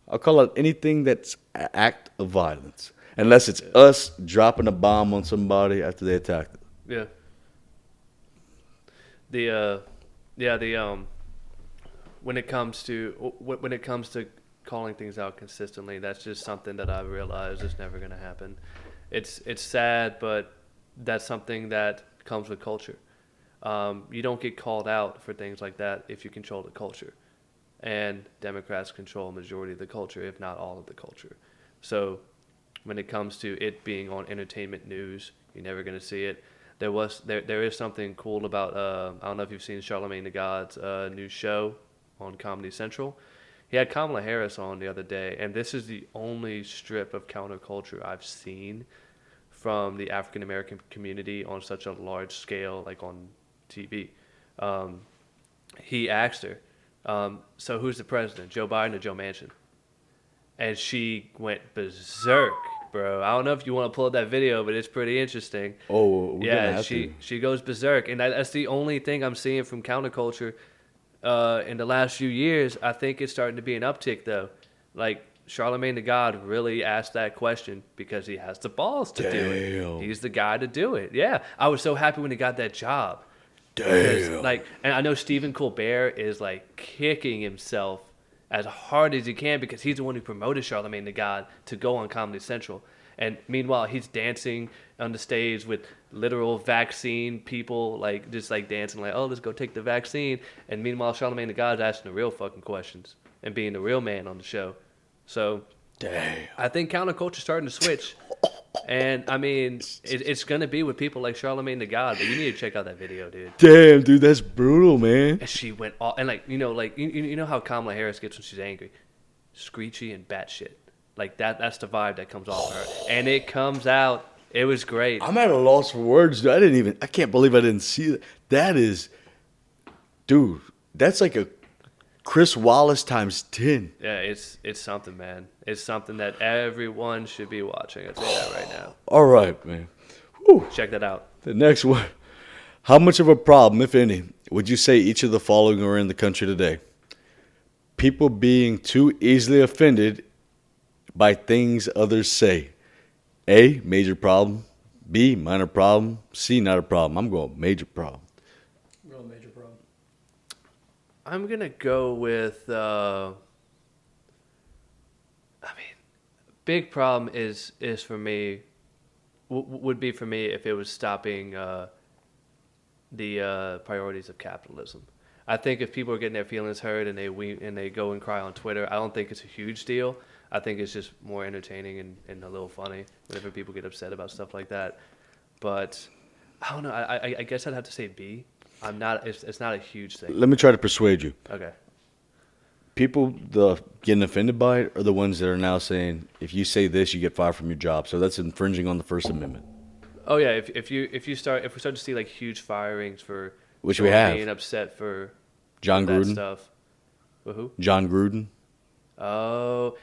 I'll call out anything that's an act of violence. Unless it's us dropping a bomb on somebody after they attacked it. Yeah. When it comes to calling things out consistently, that's just something that I realized is never going to happen. It's sad, but that's something that comes with culture. You don't get called out for things like that if you control the culture. And Democrats control a majority of the culture, if not all of the culture. So when it comes to it being on entertainment news, you're never going to see it. There is something cool about, I don't know if you've seen Charlamagne the God's new show on Comedy Central. He had Kamala Harris on the other day, and this is the only strip of counterculture I've seen from the African American community on such a large scale, like on TV. He asked her, so who's the president, Joe Biden or Joe Manchin? And she went berserk, bro. I don't know if you want to pull up that video, but it's pretty interesting. Oh, we're gonna have she goes berserk, and that's the only thing I'm seeing from counterculture in the last few years. I think it's starting to be an uptick, though. Like, Charlamagne the God really asked that question because he has the balls to do it. He's the guy to do it. Yeah, I was so happy when he got that job. Damn. And I know Stephen Colbert is like kicking himself as hard as he can because he's the one who promoted Charlamagne the God to go on Comedy Central. And meanwhile, he's dancing on the stage with literal vaccine people, like just like dancing, like, oh, let's go take the vaccine. And meanwhile, Charlamagne the God's asking the real fucking questions and being the real man on the show. So, damn. I think counterculture's starting to switch. And, I mean, it's going to be with people like Charlamagne the God, but you need to check out that video, dude. Damn, dude, that's brutal, man. And she went all, and you know how Kamala Harris gets when she's angry? Screechy and batshit. Like, that's the vibe that comes off her. And it comes out. It was great. I'm at a loss for words, dude. I can't believe I didn't see that. That is, dude, that's like a Chris Wallace times 10. Yeah, it's something, man. It's something that everyone should be watching. I'll tell you that right now. All right, man. Whew. Check that out. The next one. How much of a problem, if any, would you say each of the following are in the country today? People being too easily offended by things others say. A, major problem. B, minor problem. C, not a problem. I'm going major problem. Real major problem. I'm going to go with, big problem is for me, would be for me if it was stopping the priorities of capitalism. I think if people are getting their feelings hurt and they go and cry on Twitter, I don't think it's a huge deal. I think it's just more entertaining and a little funny whenever people get upset about stuff like that. But I don't know. I guess I'd have to say B. I'm not. It's not a huge thing. Let me try to persuade you. Okay. People getting offended by it are the ones that are now saying, if you say this, you get fired from your job. So that's infringing on the First Amendment. Oh yeah. If we start to see like huge firings for which we have being upset for John that Gruden stuff. Who? John Gruden. Oh,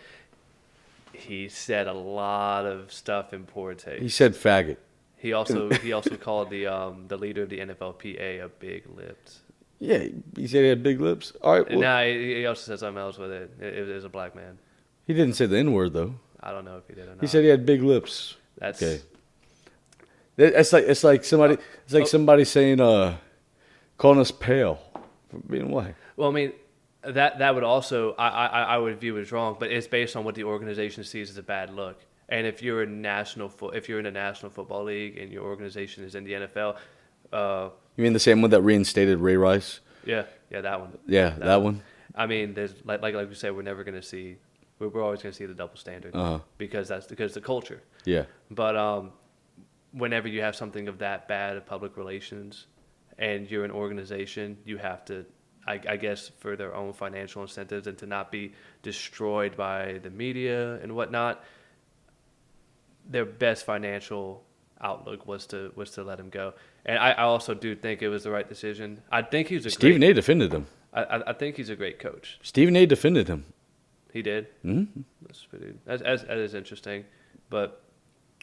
he said a lot of stuff in poor taste. He said faggot. He also called the leader of the NFLPA a big lipped. Yeah, he said he had big lips. All right. Well, Nah, he also said something else with it. It was a black man. He didn't say the N-word, though. I don't know if he did or not. He said he had big lips. That's Okay. It's like somebody saying calling us pale for being white. Well, I mean, that would also I would view as wrong, but it's based on what the organization sees as a bad look. And if you're in the National Football League and your organization is in the NFL, You mean the same one that reinstated Ray Rice? yeah, that one. Yeah, that one. I mean, there's like we say, we're never going to see. We're always going to see the double standard because the culture. Yeah. But whenever you have something of that bad of public relations, and you're an organization, you have to, I guess, for their own financial incentives and to not be destroyed by the media and whatnot, their best financial outlook was to let him go. And I also do think it was the right decision. I think he's Stephen A. defended him. I think he's a great coach. Stephen A. defended him. He did. Mm-hmm. That is interesting. But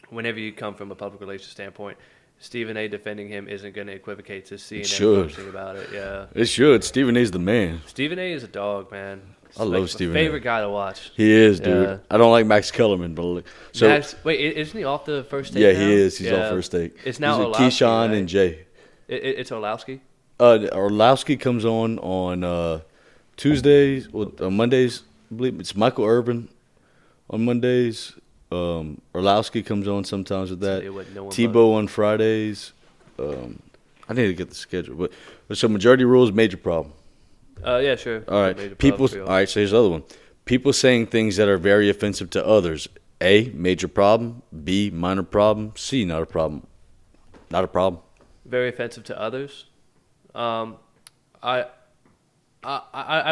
whenever you come from a public relations standpoint, Stephen A. defending him isn't going to equivocate to CNN posting about it. Yeah, it should. Stephen A.'s the man. Stephen A. is a dog, man. I love Stephen A. Favorite guy to watch. He is, dude. Yeah. I don't like Max Kellerman, but wait, isn't he off the first take? Yeah, now? he is. He's off first take. It's now He's Orlowski, Keyshawn right? and Jay. It's Orlowski. Orlowski comes on Tuesdays, Mondays. I believe it's Michael Irvin on Mondays. Orlowski comes on sometimes with that. Tebow on Fridays. I need to get the schedule, but so majority rules, major problem. Yeah, sure. All right, all right. So here's the other one. People saying things that are very offensive to others. A, major problem. B, minor problem. C, not a problem. Not a problem. Very offensive to others. I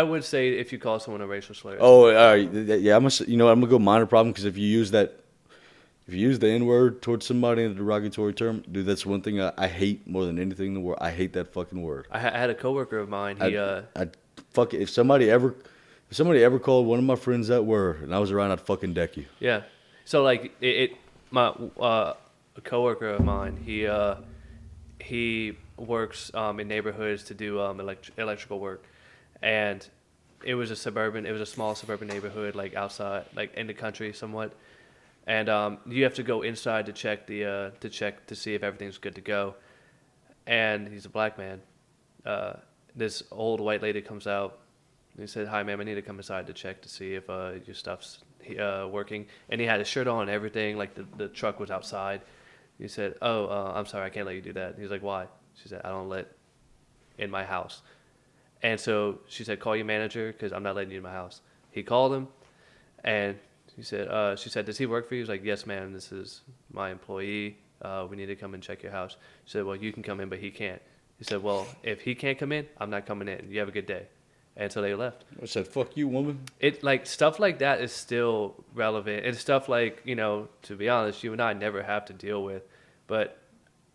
would say if you call someone a racial slur. Oh, all right. Yeah, I'm gonna go minor problem because if you use the N-word towards somebody in a derogatory term, dude, that's one thing I hate more than anything in the world. I hate that fucking word. I had a coworker of mine. Fuck it. If somebody ever called one of my friends that word and I was around, I'd fucking deck you. Yeah. So like a coworker of mine, he works in neighborhoods to do electrical work, and it was a small suburban neighborhood, like outside, like in the country somewhat, and you have to go inside to check to see if everything's good to go, and he's a black man. This old white lady comes out. And he said, "Hi, ma'am, I need to come inside to check to see if your stuff's working." And he had his shirt on and everything, like the truck was outside. He said, "Oh, I'm sorry, I can't let you do that." He's like, "Why?" She said, "I don't let in my house." And so she said, "Call your manager because I'm not letting you in my house." He called him, and she said, "Does he work for you?" He's like, "Yes, ma'am. This is my employee. We need to come and check your house." She said, "Well, you can come in, but he can't." He said, "Well, if he can't come in, I'm not coming in. You have a good day." And so they left. I said, "Fuck you, woman." It like stuff like that is still relevant. It's stuff like, to be honest, you and I never have to deal with, but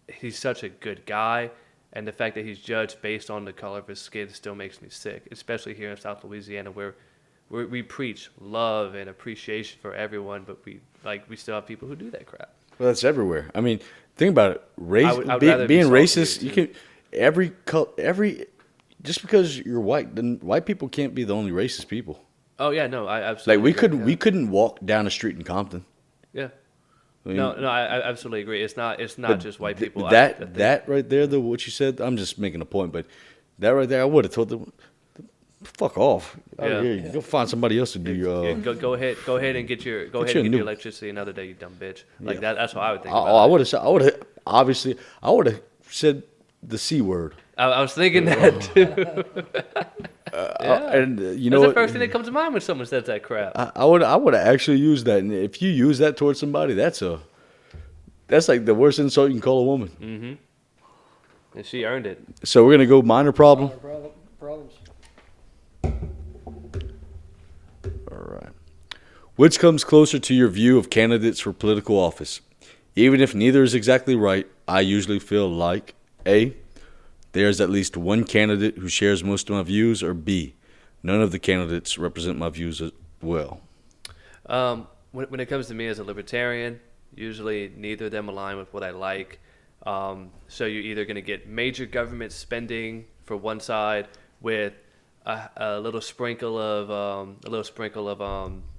he's such a good guy, and the fact that he's judged based on the color of his skin still makes me sick, especially here in South Louisiana where we preach love and appreciation for everyone, but we still have people who do that crap. Well, that's everywhere. I mean, think about it. rather Being be racist, you can just because you're white, then white people can't be the only racist people. Oh yeah, no, I absolutely like we couldn't walk down a street in Compton. Yeah. I mean, I absolutely agree. It's not just white people. That right there, what you said, I'm just making a point, but that right there, I would have told them, fuck off. Yeah. Here, go find somebody else to do your. Go ahead and get your electricity another day, you dumb bitch. Like that. That's what I would think. I would have said the C word. I was thinking that too. And that's the first thing that comes to mind when someone says that crap. I would have actually used that, and if you use that towards somebody, that's like the worst insult you can call a woman. Mm-hmm. And she earned it. So we're gonna go minor problem. Problems. All right. Which comes closer to your view of candidates for political office? Even if neither is exactly right, I usually feel like A, there's at least one candidate who shares most of my views, or B, none of the candidates represent my views as well. When it comes to me as a libertarian, usually neither of them align with what I like. So you're either going to get major government spending for one side with a little sprinkle of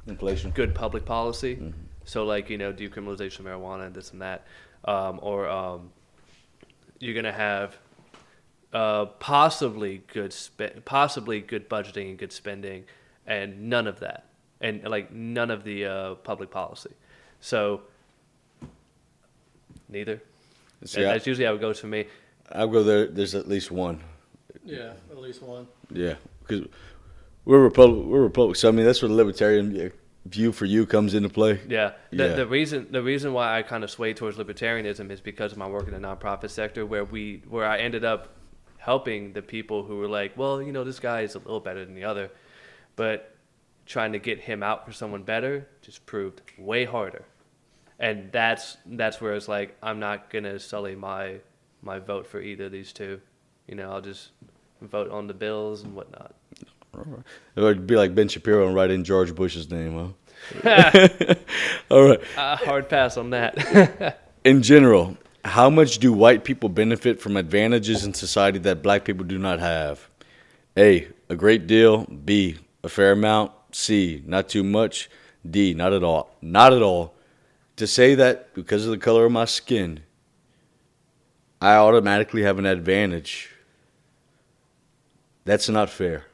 Inflation. good public policy. Mhm. So like decriminalization of marijuana and this and that, or you're gonna have possibly good budgeting and good spending, and none of that, and like none of the public policy. So neither. See, That's usually how it goes for me. I'll go there. There's at least one. Yeah, at least one. Yeah, because we're Republic. So I mean, that's where the libertarian view for you comes into play. Yeah. Yeah. The reason why I kind of sway towards libertarianism is because of my work in the nonprofit sector, where I ended up helping the people who were like, well, this guy is a little better than the other, but trying to get him out for someone better just proved way harder. And that's where it's like, I'm not gonna sully my vote for either of these two. I'll just vote on the bills and whatnot. It would be like Ben Shapiro and write in George Bush's name, huh? All right. Hard pass on that. In general, how much do white people benefit from advantages in society that black people do not have? A, a great deal. B, a fair amount. C, not too much. D, not at all. Not at all. To say that because of the color of my skin, I automatically have an advantage, that's not fair.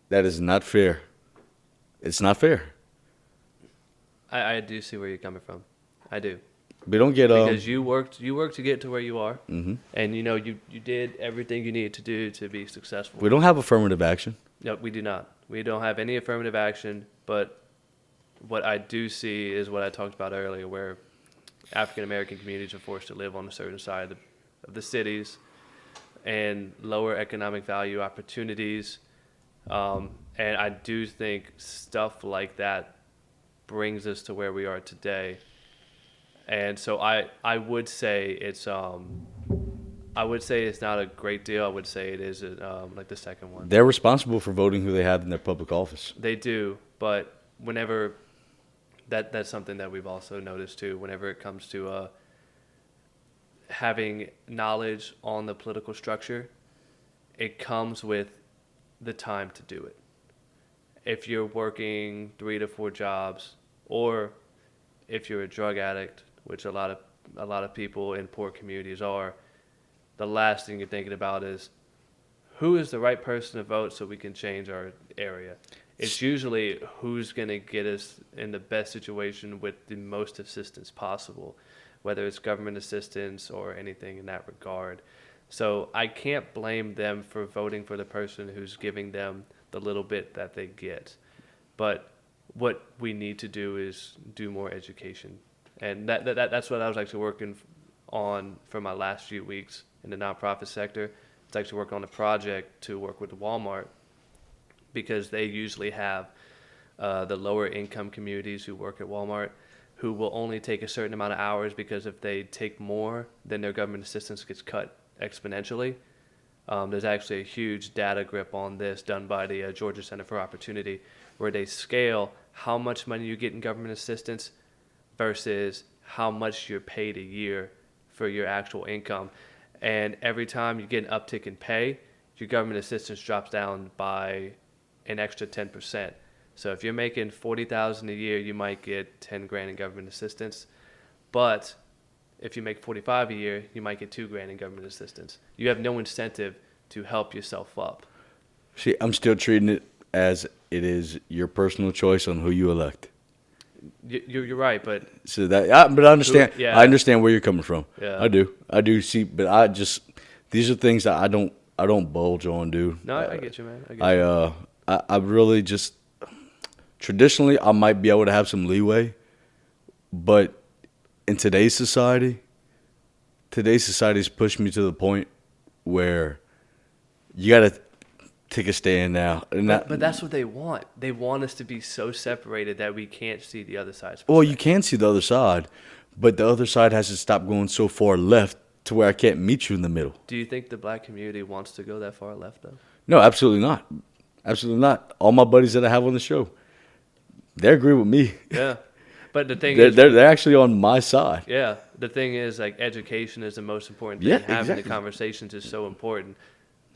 That is not fair. It's not fair. I do see where you're coming from. I do. We don't get Because you worked to get to where you are, hmm and you did everything you needed to do to be successful. we don't have affirmative action. No, we do not. We don't have any affirmative action, but what I do see is what I talked about earlier, where African American communities are forced to live on a certain side of the cities, and lower economic value opportunities. And I do think stuff like that brings us to where we are today. And so I would say it's not a great deal. I would say it is like the second one. They're responsible for voting who they have in their public office. They do, but whenever that's something that we've also noticed too. Whenever it comes to having knowledge on the political structure, it comes with the time to do it. If you're working 3 to 4 jobs, or if you're a drug addict, which a lot of people in poor communities are, the last thing you're thinking about is who is the right person to vote so we can change our area. It's usually who's going to get us in the best situation with the most assistance possible, whether it's government assistance or anything in that regard. So I can't blame them for voting for the person who's giving them the little bit that they get. But what we need to do is do more education. And that's what I was actually working on for my last few weeks in the nonprofit sector. It's actually working on a project to work with Walmart, because they usually have the lower income communities who work at Walmart who will only take a certain amount of hours, because if they take more, then their government assistance gets cut exponentially. There's actually a huge data grip on this done by the Georgia Center for Opportunity, where they scale how much money you get in government assistance versus how much you're paid a year for your actual income. And every time you get an uptick in pay, your government assistance drops down by an extra 10%. So if you're making $40,000 a year, you might get 10 grand in government assistance. But if you make 45 a year, you might get 2 grand in government assistance. You have no incentive to help yourself up. See, I'm still treating it as it is your personal choice on who you elect. You're right, but So that, but I understand. Yeah. I understand where you're coming from. Yeah. I do see, but these are things that I don't bulge on, dude. no, I get you, man. I get you. I really just traditionally I might be able to have some leeway, but in today's society's pushed me to the point where you got to take a stand now. And But that's what they want. They want us to be so separated that we can't see the other side's well, perspective. you can see the other side, but the other side has to stop going so far left to where I can't meet you in the middle. Do you think the black community wants to go that far left, though? No, absolutely not. Absolutely not. All my buddies that I have on the show, they agree with me. Yeah. But the thing They're actually on my side. yeah, the thing is, like, education is the most important thing. Yeah, Having exactly. the conversations is so important.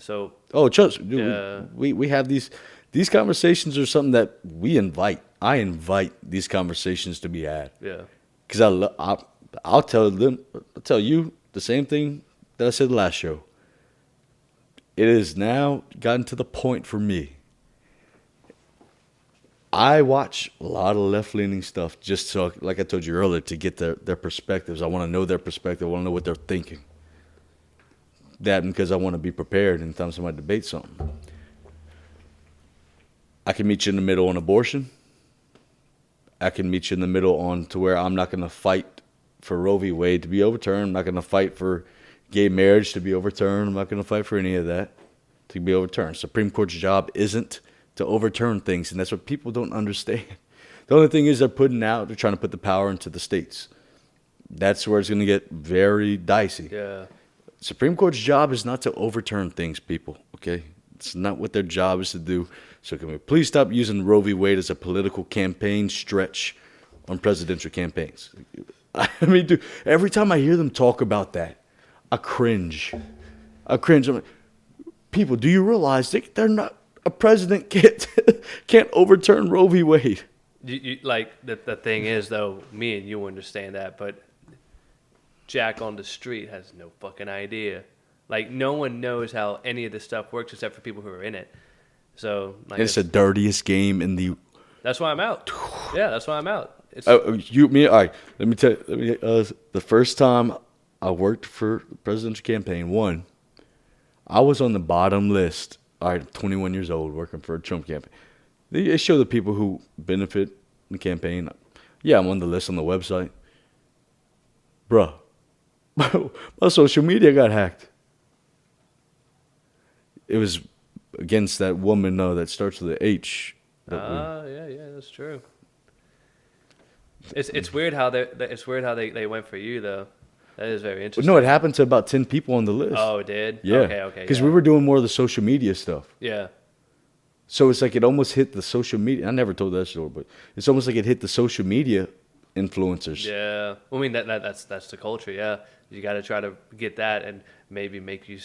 So Oh, trust me, dude, Yeah. we have these conversations are something that we invite. I invite these conversations to be had yeah, because I'll tell you the same thing that I said last show. It has now gotten to the point for me. I watch a lot of left leaning stuff just so, like I told you earlier, to get their perspectives. I want to know their perspective. I want to know what they're thinking. That because I want to be prepared anytime somebody debates something. I can meet you in the middle on abortion. I can meet you in the middle on to where I'm not going to fight for Roe v. Wade to be overturned. I'm not going to fight for gay marriage to be overturned. I'm not going to fight for any of that to be overturned. Supreme Court's job isn't to overturn things, and that's what people don't understand. The only thing is they're trying to put the power into the states. That's where it's going to get very dicey. yeah. Supreme Court's job is not to overturn things, people, okay? It's not what their job is to do. So can we please stop using Roe v. Wade as a political campaign stretch on presidential campaigns? I mean, dude, every time I hear them talk about that, I cringe. I'm like, people, do you realize they're not, a president can't overturn Roe v. Wade? You like the thing is though, me and you understand that, but Jack on the street has no fucking idea. Like no one knows how any of this stuff works except for people who are in it. So like It's the dirtiest game in the. that's why I'm out. Yeah, that's why I'm out. It's All right. Let me tell you. The first time I worked for the presidential campaign, I was on the bottom list. All right, 21 years old, working for a Trump campaign. They show the people who benefit the campaign. Yeah, I'm on the list on the website. Bruh, my social media got hacked. It was against that woman that starts with an H. yeah, that's true. It's weird how they went for you though. That is very But interesting. no, it happened to about 10 people on the list. Oh, it did? Yeah. Okay. Because Yeah. we were doing more of the social media stuff. Yeah. So it's like it almost hit the social media. I never told that story, but it's almost like it hit the social media influencers. Yeah. Well, I mean that's the culture. Yeah. You got to try to get that and maybe make you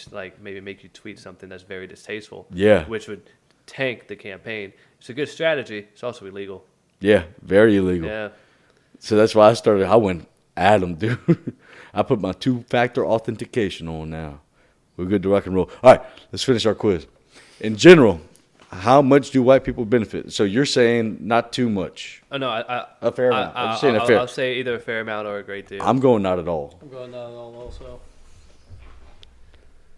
tweet something that's very distasteful. Yeah. Which would tank the campaign. It's a good strategy. It's also illegal. Yeah, very illegal. Yeah. So that's why I went at them, dude. I put my 2-factor authentication on now. We're good to rock and roll. All right, let's finish our quiz. In general, how much do white people benefit? So you're saying not too much. Oh no, A fair amount. I'm just saying a fair. I'll say either a fair amount or a great deal. I'm going not at all. I'm going down all also.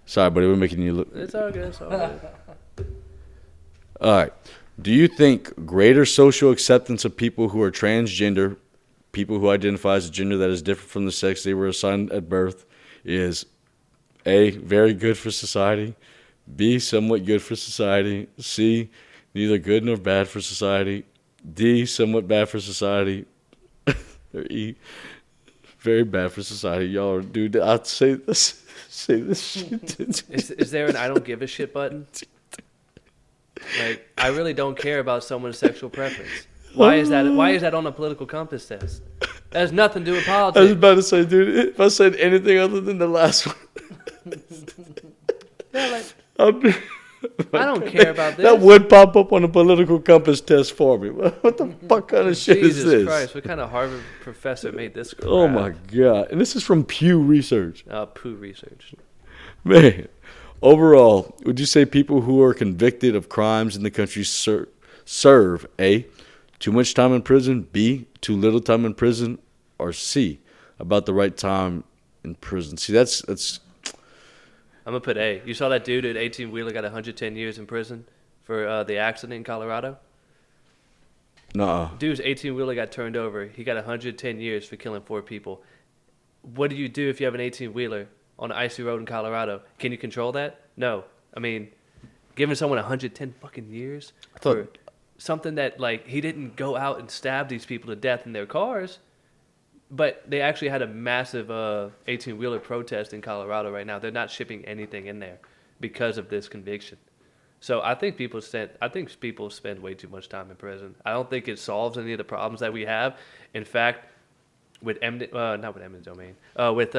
Sorry, buddy, we're making you look. It's all good. It's all good. All right. Do you think greater social acceptance of people who are transgender, people who identify as a gender that is different from the sex they were assigned at birth, is A, very good for society, B, somewhat good for society, C, neither good nor bad for society, D, somewhat bad for society, or E, very bad for society? Y'all are, dude, I'd say this shit. Is there an I don't give a shit button? Like, I really don't care about someone's sexual preference. Why is that on a political compass test? That has nothing to do with I was politics. about to say, dude, if I said anything other than the last one, Yeah, I'd be, I don't care about this. that would pop up on a political compass test for me. What the fuck kind of shit Jesus is this? Christ, what kind of Harvard professor made this crap? Oh my god! And this is from Pew Research. Poo research. Man, overall, would you say people who are convicted of crimes in the country serve A, too much time in prison, B, too little time in prison, or C, about the right time in prison? See, that's I'm gonna put A. You saw that dude at 18-wheeler got 110 years in prison for the accident in Colorado? nuh-uh. Dude's 18-wheeler got turned over. He got 110 years for killing 4 people. What do you do if you have an 18-wheeler on an icy road in Colorado? Can you control that? No. I mean, giving someone 110 fucking years for something that, like, he didn't go out and stab these people to death in their cars, but they actually had a massive 18-wheeler protest in Colorado right now. They're not shipping anything in there because of this conviction. So I think people spend way too much time in prison. I don't think it solves any of the problems that we have. In fact, with eminent domain, with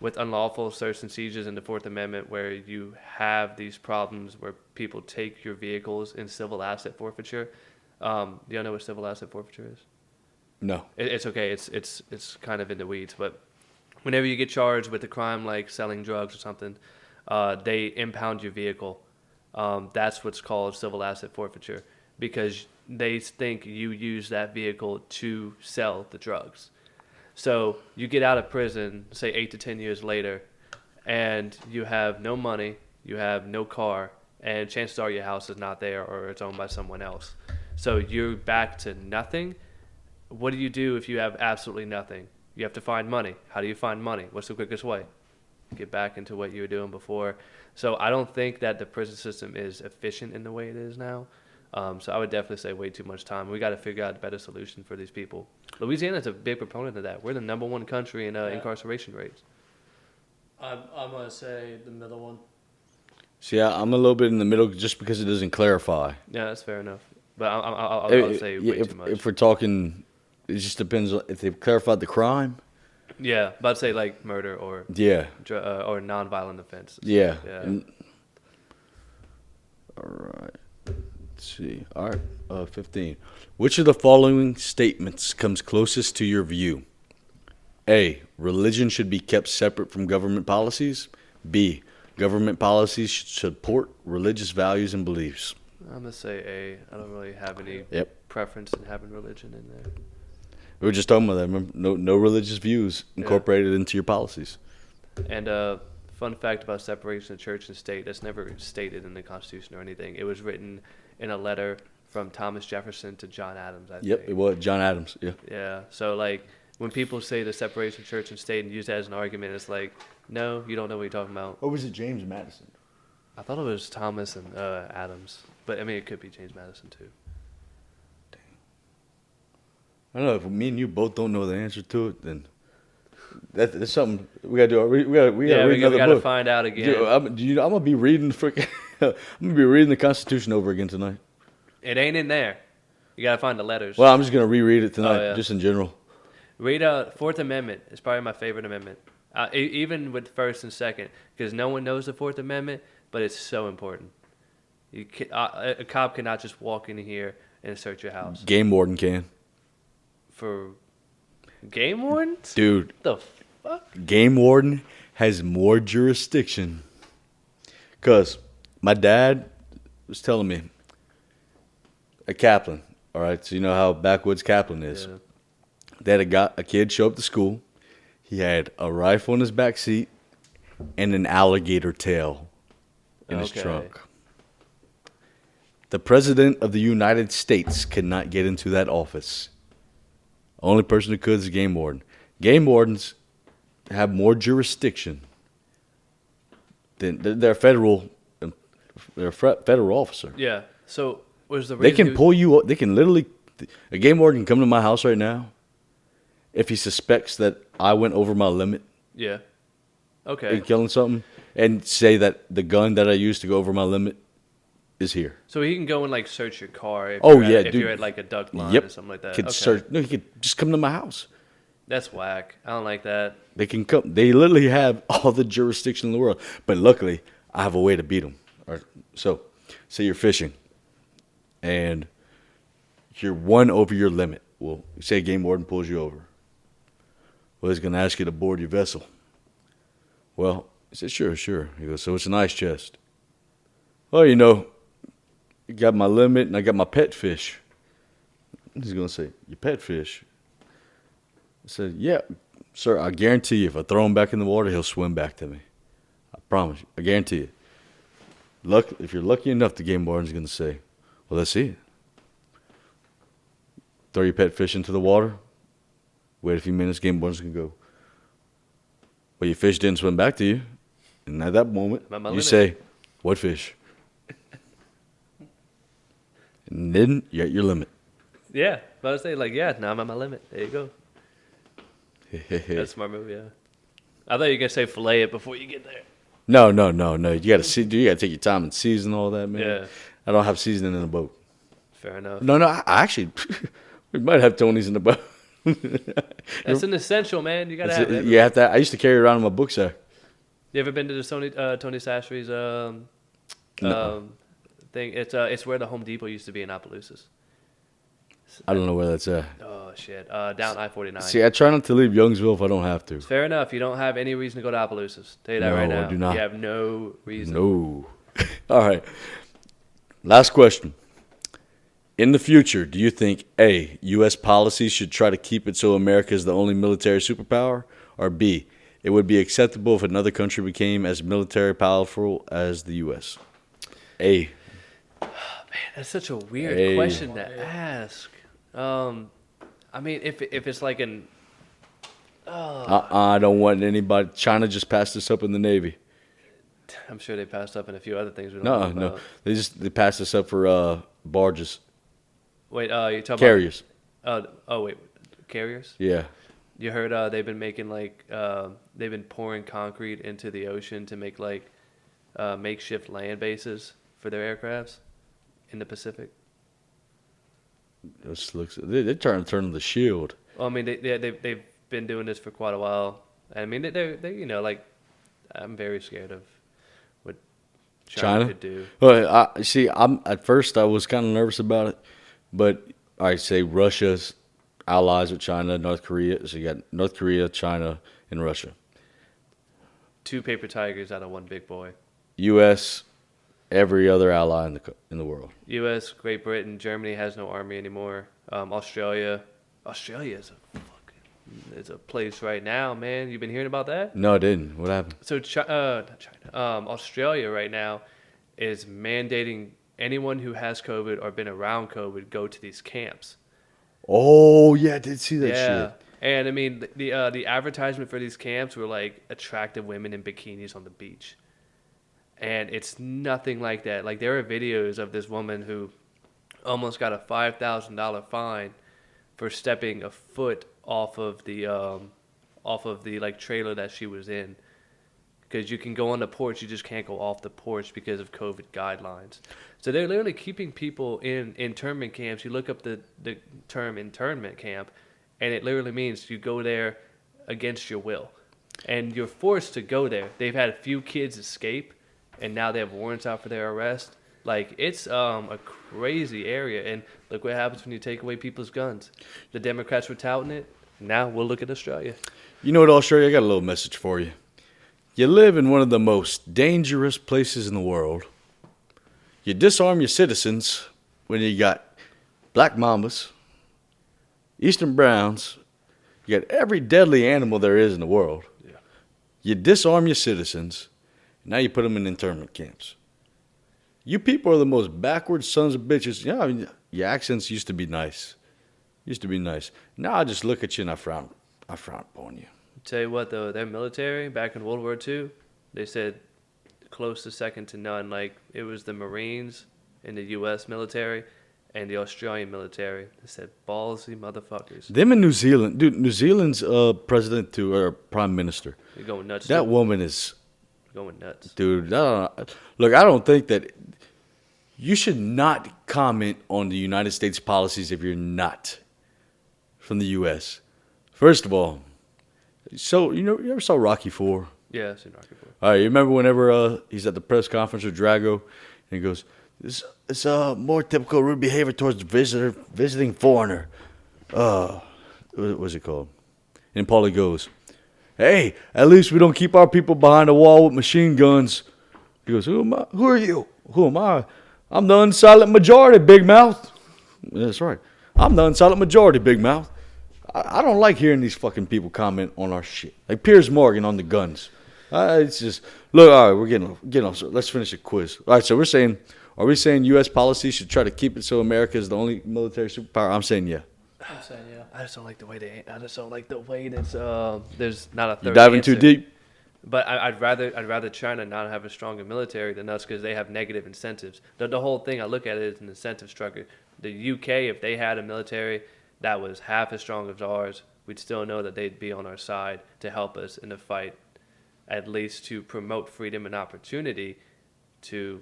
with unlawful search and seizures in the Fourth Amendment, where you have these problems where people take your vehicles in civil asset forfeiture. Do y'all know what civil asset forfeiture is? No. It's okay. It's kind of in the weeds, but whenever you get charged with a crime like selling drugs or something, they impound your vehicle. That's what's called civil asset forfeiture, because they think you use that vehicle to sell the drugs. So you get out of prison, say 8 to 10 years later, and you have no money, you have no car, and chances are your house is not there or it's owned by someone else. So you're back to nothing. What do you do if you have absolutely nothing? You have to find money. How do you find money? What's the quickest way? Get back into what you were doing before. So I don't think that the prison system is efficient in the way it is now. So I would definitely say way too much time. We got to figure out a better solution for these people. Louisiana's a big proponent of that. We're the #1 country in incarceration rates. I'm gonna say the middle one. See, I'm a little bit in the middle just because it doesn't clarify. Yeah, that's fair enough. But I'll say way too much. If we're talking, it just depends on if they've clarified the crime. Yeah, but I'd say like murder or or nonviolent offense. Yeah. Yeah. All right. Let's see. All right. 15. Which of the following statements comes closest to your view? A. Religion should be kept separate from government policies. B. Government policies should support religious values and beliefs. I'm gonna say A. I don't really have any preference in having religion in there. We were just talking about that. Remember, no religious views incorporated into your policies. And fun fact about separation of church and state, that's never stated in the Constitution or anything. It was written in a letter from Thomas Jefferson to John Adams, I think. It was John Adams, yeah. Yeah, so like when people say the separation of church and state and use that as an argument, it's like, no, you don't know what you're talking about. Or was it James Madison? I thought it was Thomas and Adams, but I mean, it could be James Madison too. I don't know, if me and you both don't know the answer to it, then that's something we gotta do. We gotta read another book. We gotta find out again. Dude, I'm gonna be reading the Constitution over again tonight. It ain't in there. You gotta find the letters. Well, I'm just gonna reread it tonight, just in general. Read Fourth Amendment. It's probably my favorite amendment, even with First and Second, because no one knows the Fourth Amendment, but it's so important. A cop cannot just walk in here and search your house. Game warden can. For game wardens? Dude. What the fuck? Game warden has more jurisdiction. Because my dad was telling me, a Kaplan, all right? So you know how backwoods Kaplan is. Yeah. They had a kid show up to school. He had a rifle in his back seat and an alligator tail in his trunk. The president of the United States cannot get into that office. Only person who could is a game warden. Game wardens have more jurisdiction than they're federal. They're a federal officer. Yeah. So was the they can pull you. They can literally. A game warden can come to my house right now if he suspects that I went over my limit. Yeah. Okay. In killing something, and say that the gun that I used to go over my limit is here. So he can go and like search your car if you're at like a duck line or something like that. Could search. No, he could just come to my house. That's whack. I don't like that. They can come. They literally have all the jurisdiction in the world. But luckily, I have a way to beat them. So, say you're fishing, and you're one over your limit. Well, say a game warden pulls you over. Well, he's going to ask you to board your vessel. Well, he said, sure. He goes, so it's an ice chest. Well, you know, I got my limit and I got my pet fish. He's going to say, your pet fish? I said, yeah, sir, I guarantee you if I throw him back in the water, he'll swim back to me. I promise you. I guarantee you. If you're lucky enough, the game warden's going to say, well, let's see it. Throw your pet fish into the water. Wait a few minutes, game warden's going to go, well, your fish didn't swim back to you. And at that moment, you say, what fish? And then you're at your limit. Yeah. But I was saying, now I'm at my limit. There you go. That's a smart move, yeah. I thought you were going to say fillet it before you get there. No. You got to take your time and season all that, man. Yeah. I don't have seasoning in the boat. Fair enough. No, I actually, we might have Tony's in the boat. That's an essential, man. You gotta have it. You have to. I used to carry it around in my book sack. You ever been to the Tony Sachery's No. thing? It's where the Home Depot used to be in Opelousas. I don't know where that's at. Oh shit, down I-49. See, I try not to leave Youngsville if I don't have to. Fair enough. You don't have any reason to go to Opelousas. Tell you that No, right I now. do not. You have no reason. No. All right. Last question. In the future, do you think A, U.S. policy should try to keep it so America is the only military superpower, or B, it would be acceptable if another country became as military powerful as the U.S.? A. That's such a weird Hey. question to ask. I mean, if it's like an I don't want anybody. China just passed this up in the Navy. I'm sure they passed up in a few other things we don't No, know no. about. They passed this up for barges. Wait, you talking Carriers. about? Wait, carriers? Yeah. You heard they've been making they've been pouring concrete into the ocean to make makeshift land bases for their aircrafts in the Pacific. This looks. They're trying to turn the shield. Well, I mean, they've been doing this for quite a while. I mean, they I'm very scared of what China could do. Well, at first I was kind of nervous about it, but I say Russia's allies with China, North Korea. So you got North Korea, China, and Russia. 2 paper tigers out of 1 big boy. U.S. Every other ally in the world. U.S., Great Britain, Germany has no army anymore. Australia is it's a place right now, man. You been hearing about that? No, I didn't. What happened? So not China. Australia right now is mandating anyone who has COVID or been around COVID go to these camps. Oh yeah, I did see that Yeah. shit. And I mean, the advertisement for these camps were like attractive women in bikinis on the beach. And it's nothing like that. Like, there are videos of this woman who almost got a $5,000 fine for stepping a foot off of the like trailer that she was in. Because you can go on the porch, you just can't go off the porch because of COVID guidelines. So they're literally keeping people in internment camps. You look up the term internment camp, and it literally means you go there against your will. And you're forced to go there. They've had a few kids escape, and now they have warrants out for their arrest. Like, it's a crazy area. And look what happens when you take away people's guns. The Democrats were touting it. Now we'll look at Australia. You know what, Australia? I got a little message for you. You live in one of the most dangerous places in the world. You disarm your citizens when you got black mambas, eastern browns. You got every deadly animal there is in the world. Yeah. You disarm your citizens. Now you put them in internment camps. You people are the most backward sons of bitches. Yeah, I mean, your accents used to be nice. Now I just look at you and I frown upon you. Tell you what, though, their military back in World War II, they said close to second to none. Like, it was the Marines and the U.S. military and the Australian military. They said ballsy motherfuckers. Them in New Zealand, dude. New Zealand's president to or prime minister. They're going nuts. That too. woman is, Going nuts. dude. Look, I don't think that you should not comment on the United States policies if you're not from the U.S. First of all, so you ever saw Rocky IV? Yeah, I've seen Rocky IV. All right, you remember whenever he's at the press conference with Drago, and he goes, "It's more typical rude behavior towards the visiting foreigner." What's it called? And Paulie goes, "Hey, at least we don't keep our people behind a wall with machine guns." He goes, "Who am I? Who are you? Who am I? I'm the unsilent majority, big mouth." That's right. I'm the unsilent majority, big mouth. I don't like hearing these fucking people comment on our shit. Like Piers Morgan on the guns. It's just, look, all right, we're getting off. So let's finish the quiz. All right, so are we saying U.S. policy should try to keep it so America is the only military superpower? I'm saying yeah. I'm saying yeah. I just don't like the way that's there's not a third You diving answer. too deep? But I'd rather China not have a stronger military than us because they have negative incentives. The whole thing I look at it as an incentive structure. The UK, if they had a military that was half as strong as ours, we'd still know that they'd be on our side to help us in the fight, at least to promote freedom and opportunity to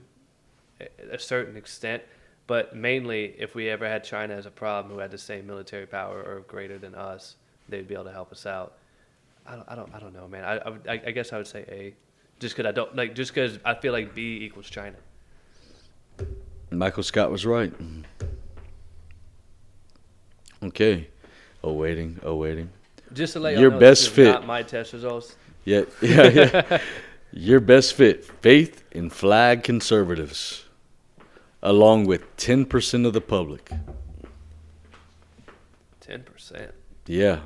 a certain extent. But mainly, if we ever had China as a problem, who had the same military power or greater than us, they'd be able to help us out. I don't know, man. I guess I would say A, just because I don't like. Just because I feel like B equals China. Michael Scott was right. Okay. Awaiting. Just to let y'all Your know, best this is fit. not my test results. Yeah. Your best fit, faith and flag conservatives, along with 10% of the public. 10%. Yeah.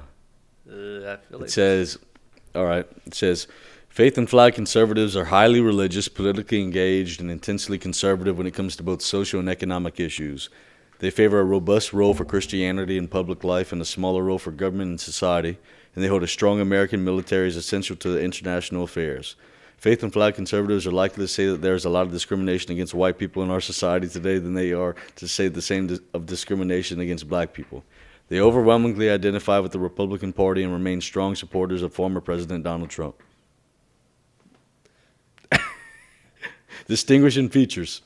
I feel like It says, faith and flag conservatives are highly religious, politically engaged, and intensely conservative when it comes to both social and economic issues. They favor a robust role for Christianity in public life and a smaller role for government and society, and they hold a strong American military as essential to international affairs. Faith and flag conservatives are likely to say that there is a lot of discrimination against white people in our society today than they are to say the same of discrimination against black people. They overwhelmingly identify with the Republican Party and remain strong supporters of former President Donald Trump. Distinguishing features: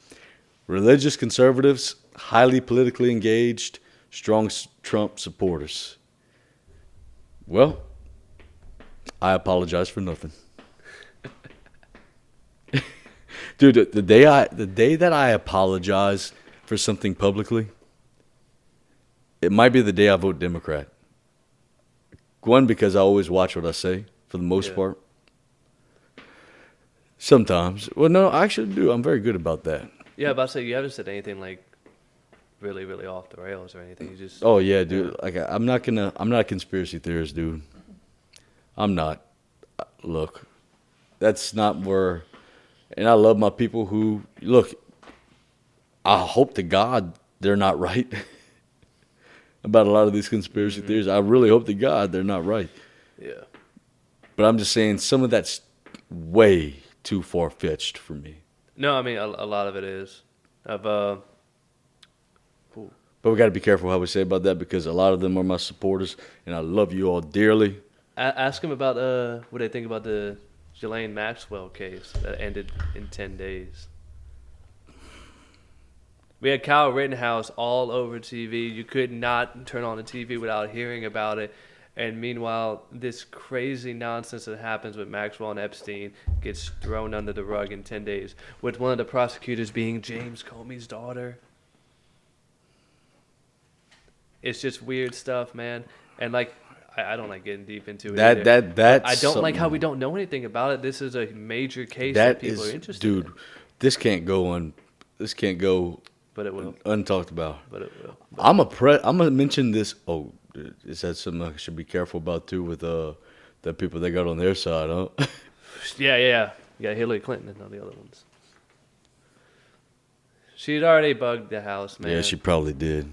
religious conservatives, highly politically engaged, strong Trump supporters. Well, I apologize for nothing. Dude, the day that I apologize for something publicly, it might be the day I vote Democrat. One, because I always watch what I say, for the most part. Sometimes. Well, no, I actually do. I'm very good about that. Yeah, but I say you haven't said anything like really, really off the rails or anything. You just Oh yeah, dude. Like I'm not a conspiracy theorist, dude. I'm not. Look, that's not where. And I love my people who look. I hope to God they're not right about a lot of these conspiracy theories. I really hope to God they're not right. Yeah. But I'm just saying some of that's way too far-fetched for me. No, I mean a lot of it is. But we got to be careful how we say about that because a lot of them are my supporters, and I love you all dearly. Ask them about what they think about the Ghislaine Maxwell case that ended in 10 days. We had Kyle Rittenhouse all over TV. You could not turn on the TV without hearing about it. And meanwhile, this crazy nonsense that happens with Maxwell and Epstein gets thrown under the rug in 10 days, with one of the prosecutors being James Comey's daughter. It's just weird stuff, man. And like, I don't like getting deep into it. That's I don't like how we don't know anything about it. This is a major case that people is, are interested dude. in. This can't go But it will. untalked about. But it will. I'm gonna mention this. Oh, is that something I should be careful about too with the people they got on their side, huh? Yeah. You got Hillary Clinton and all the other ones. She'd already bugged the house, man. Yeah, she probably did.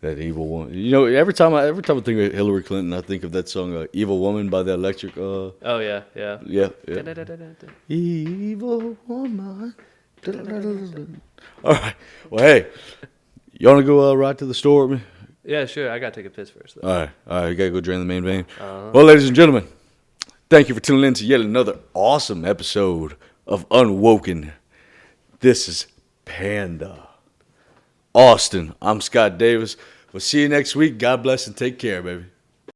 That evil woman. You know, every time I think of Hillary Clinton, I think of that song "Evil Woman" by the Electric. Oh yeah. Yeah. Da-da-da-da-da. Evil woman. All right. Well, hey, you want to go ride to the store with me? Yeah, sure. I gotta take a piss first, though. All right. You gotta go drain the main vein. Well, ladies and gentlemen, thank you for tuning in to yet another awesome episode of Unwoken. This is Panda. Austin. I'm Scott Davis. We'll see you next week. God bless and take care, baby.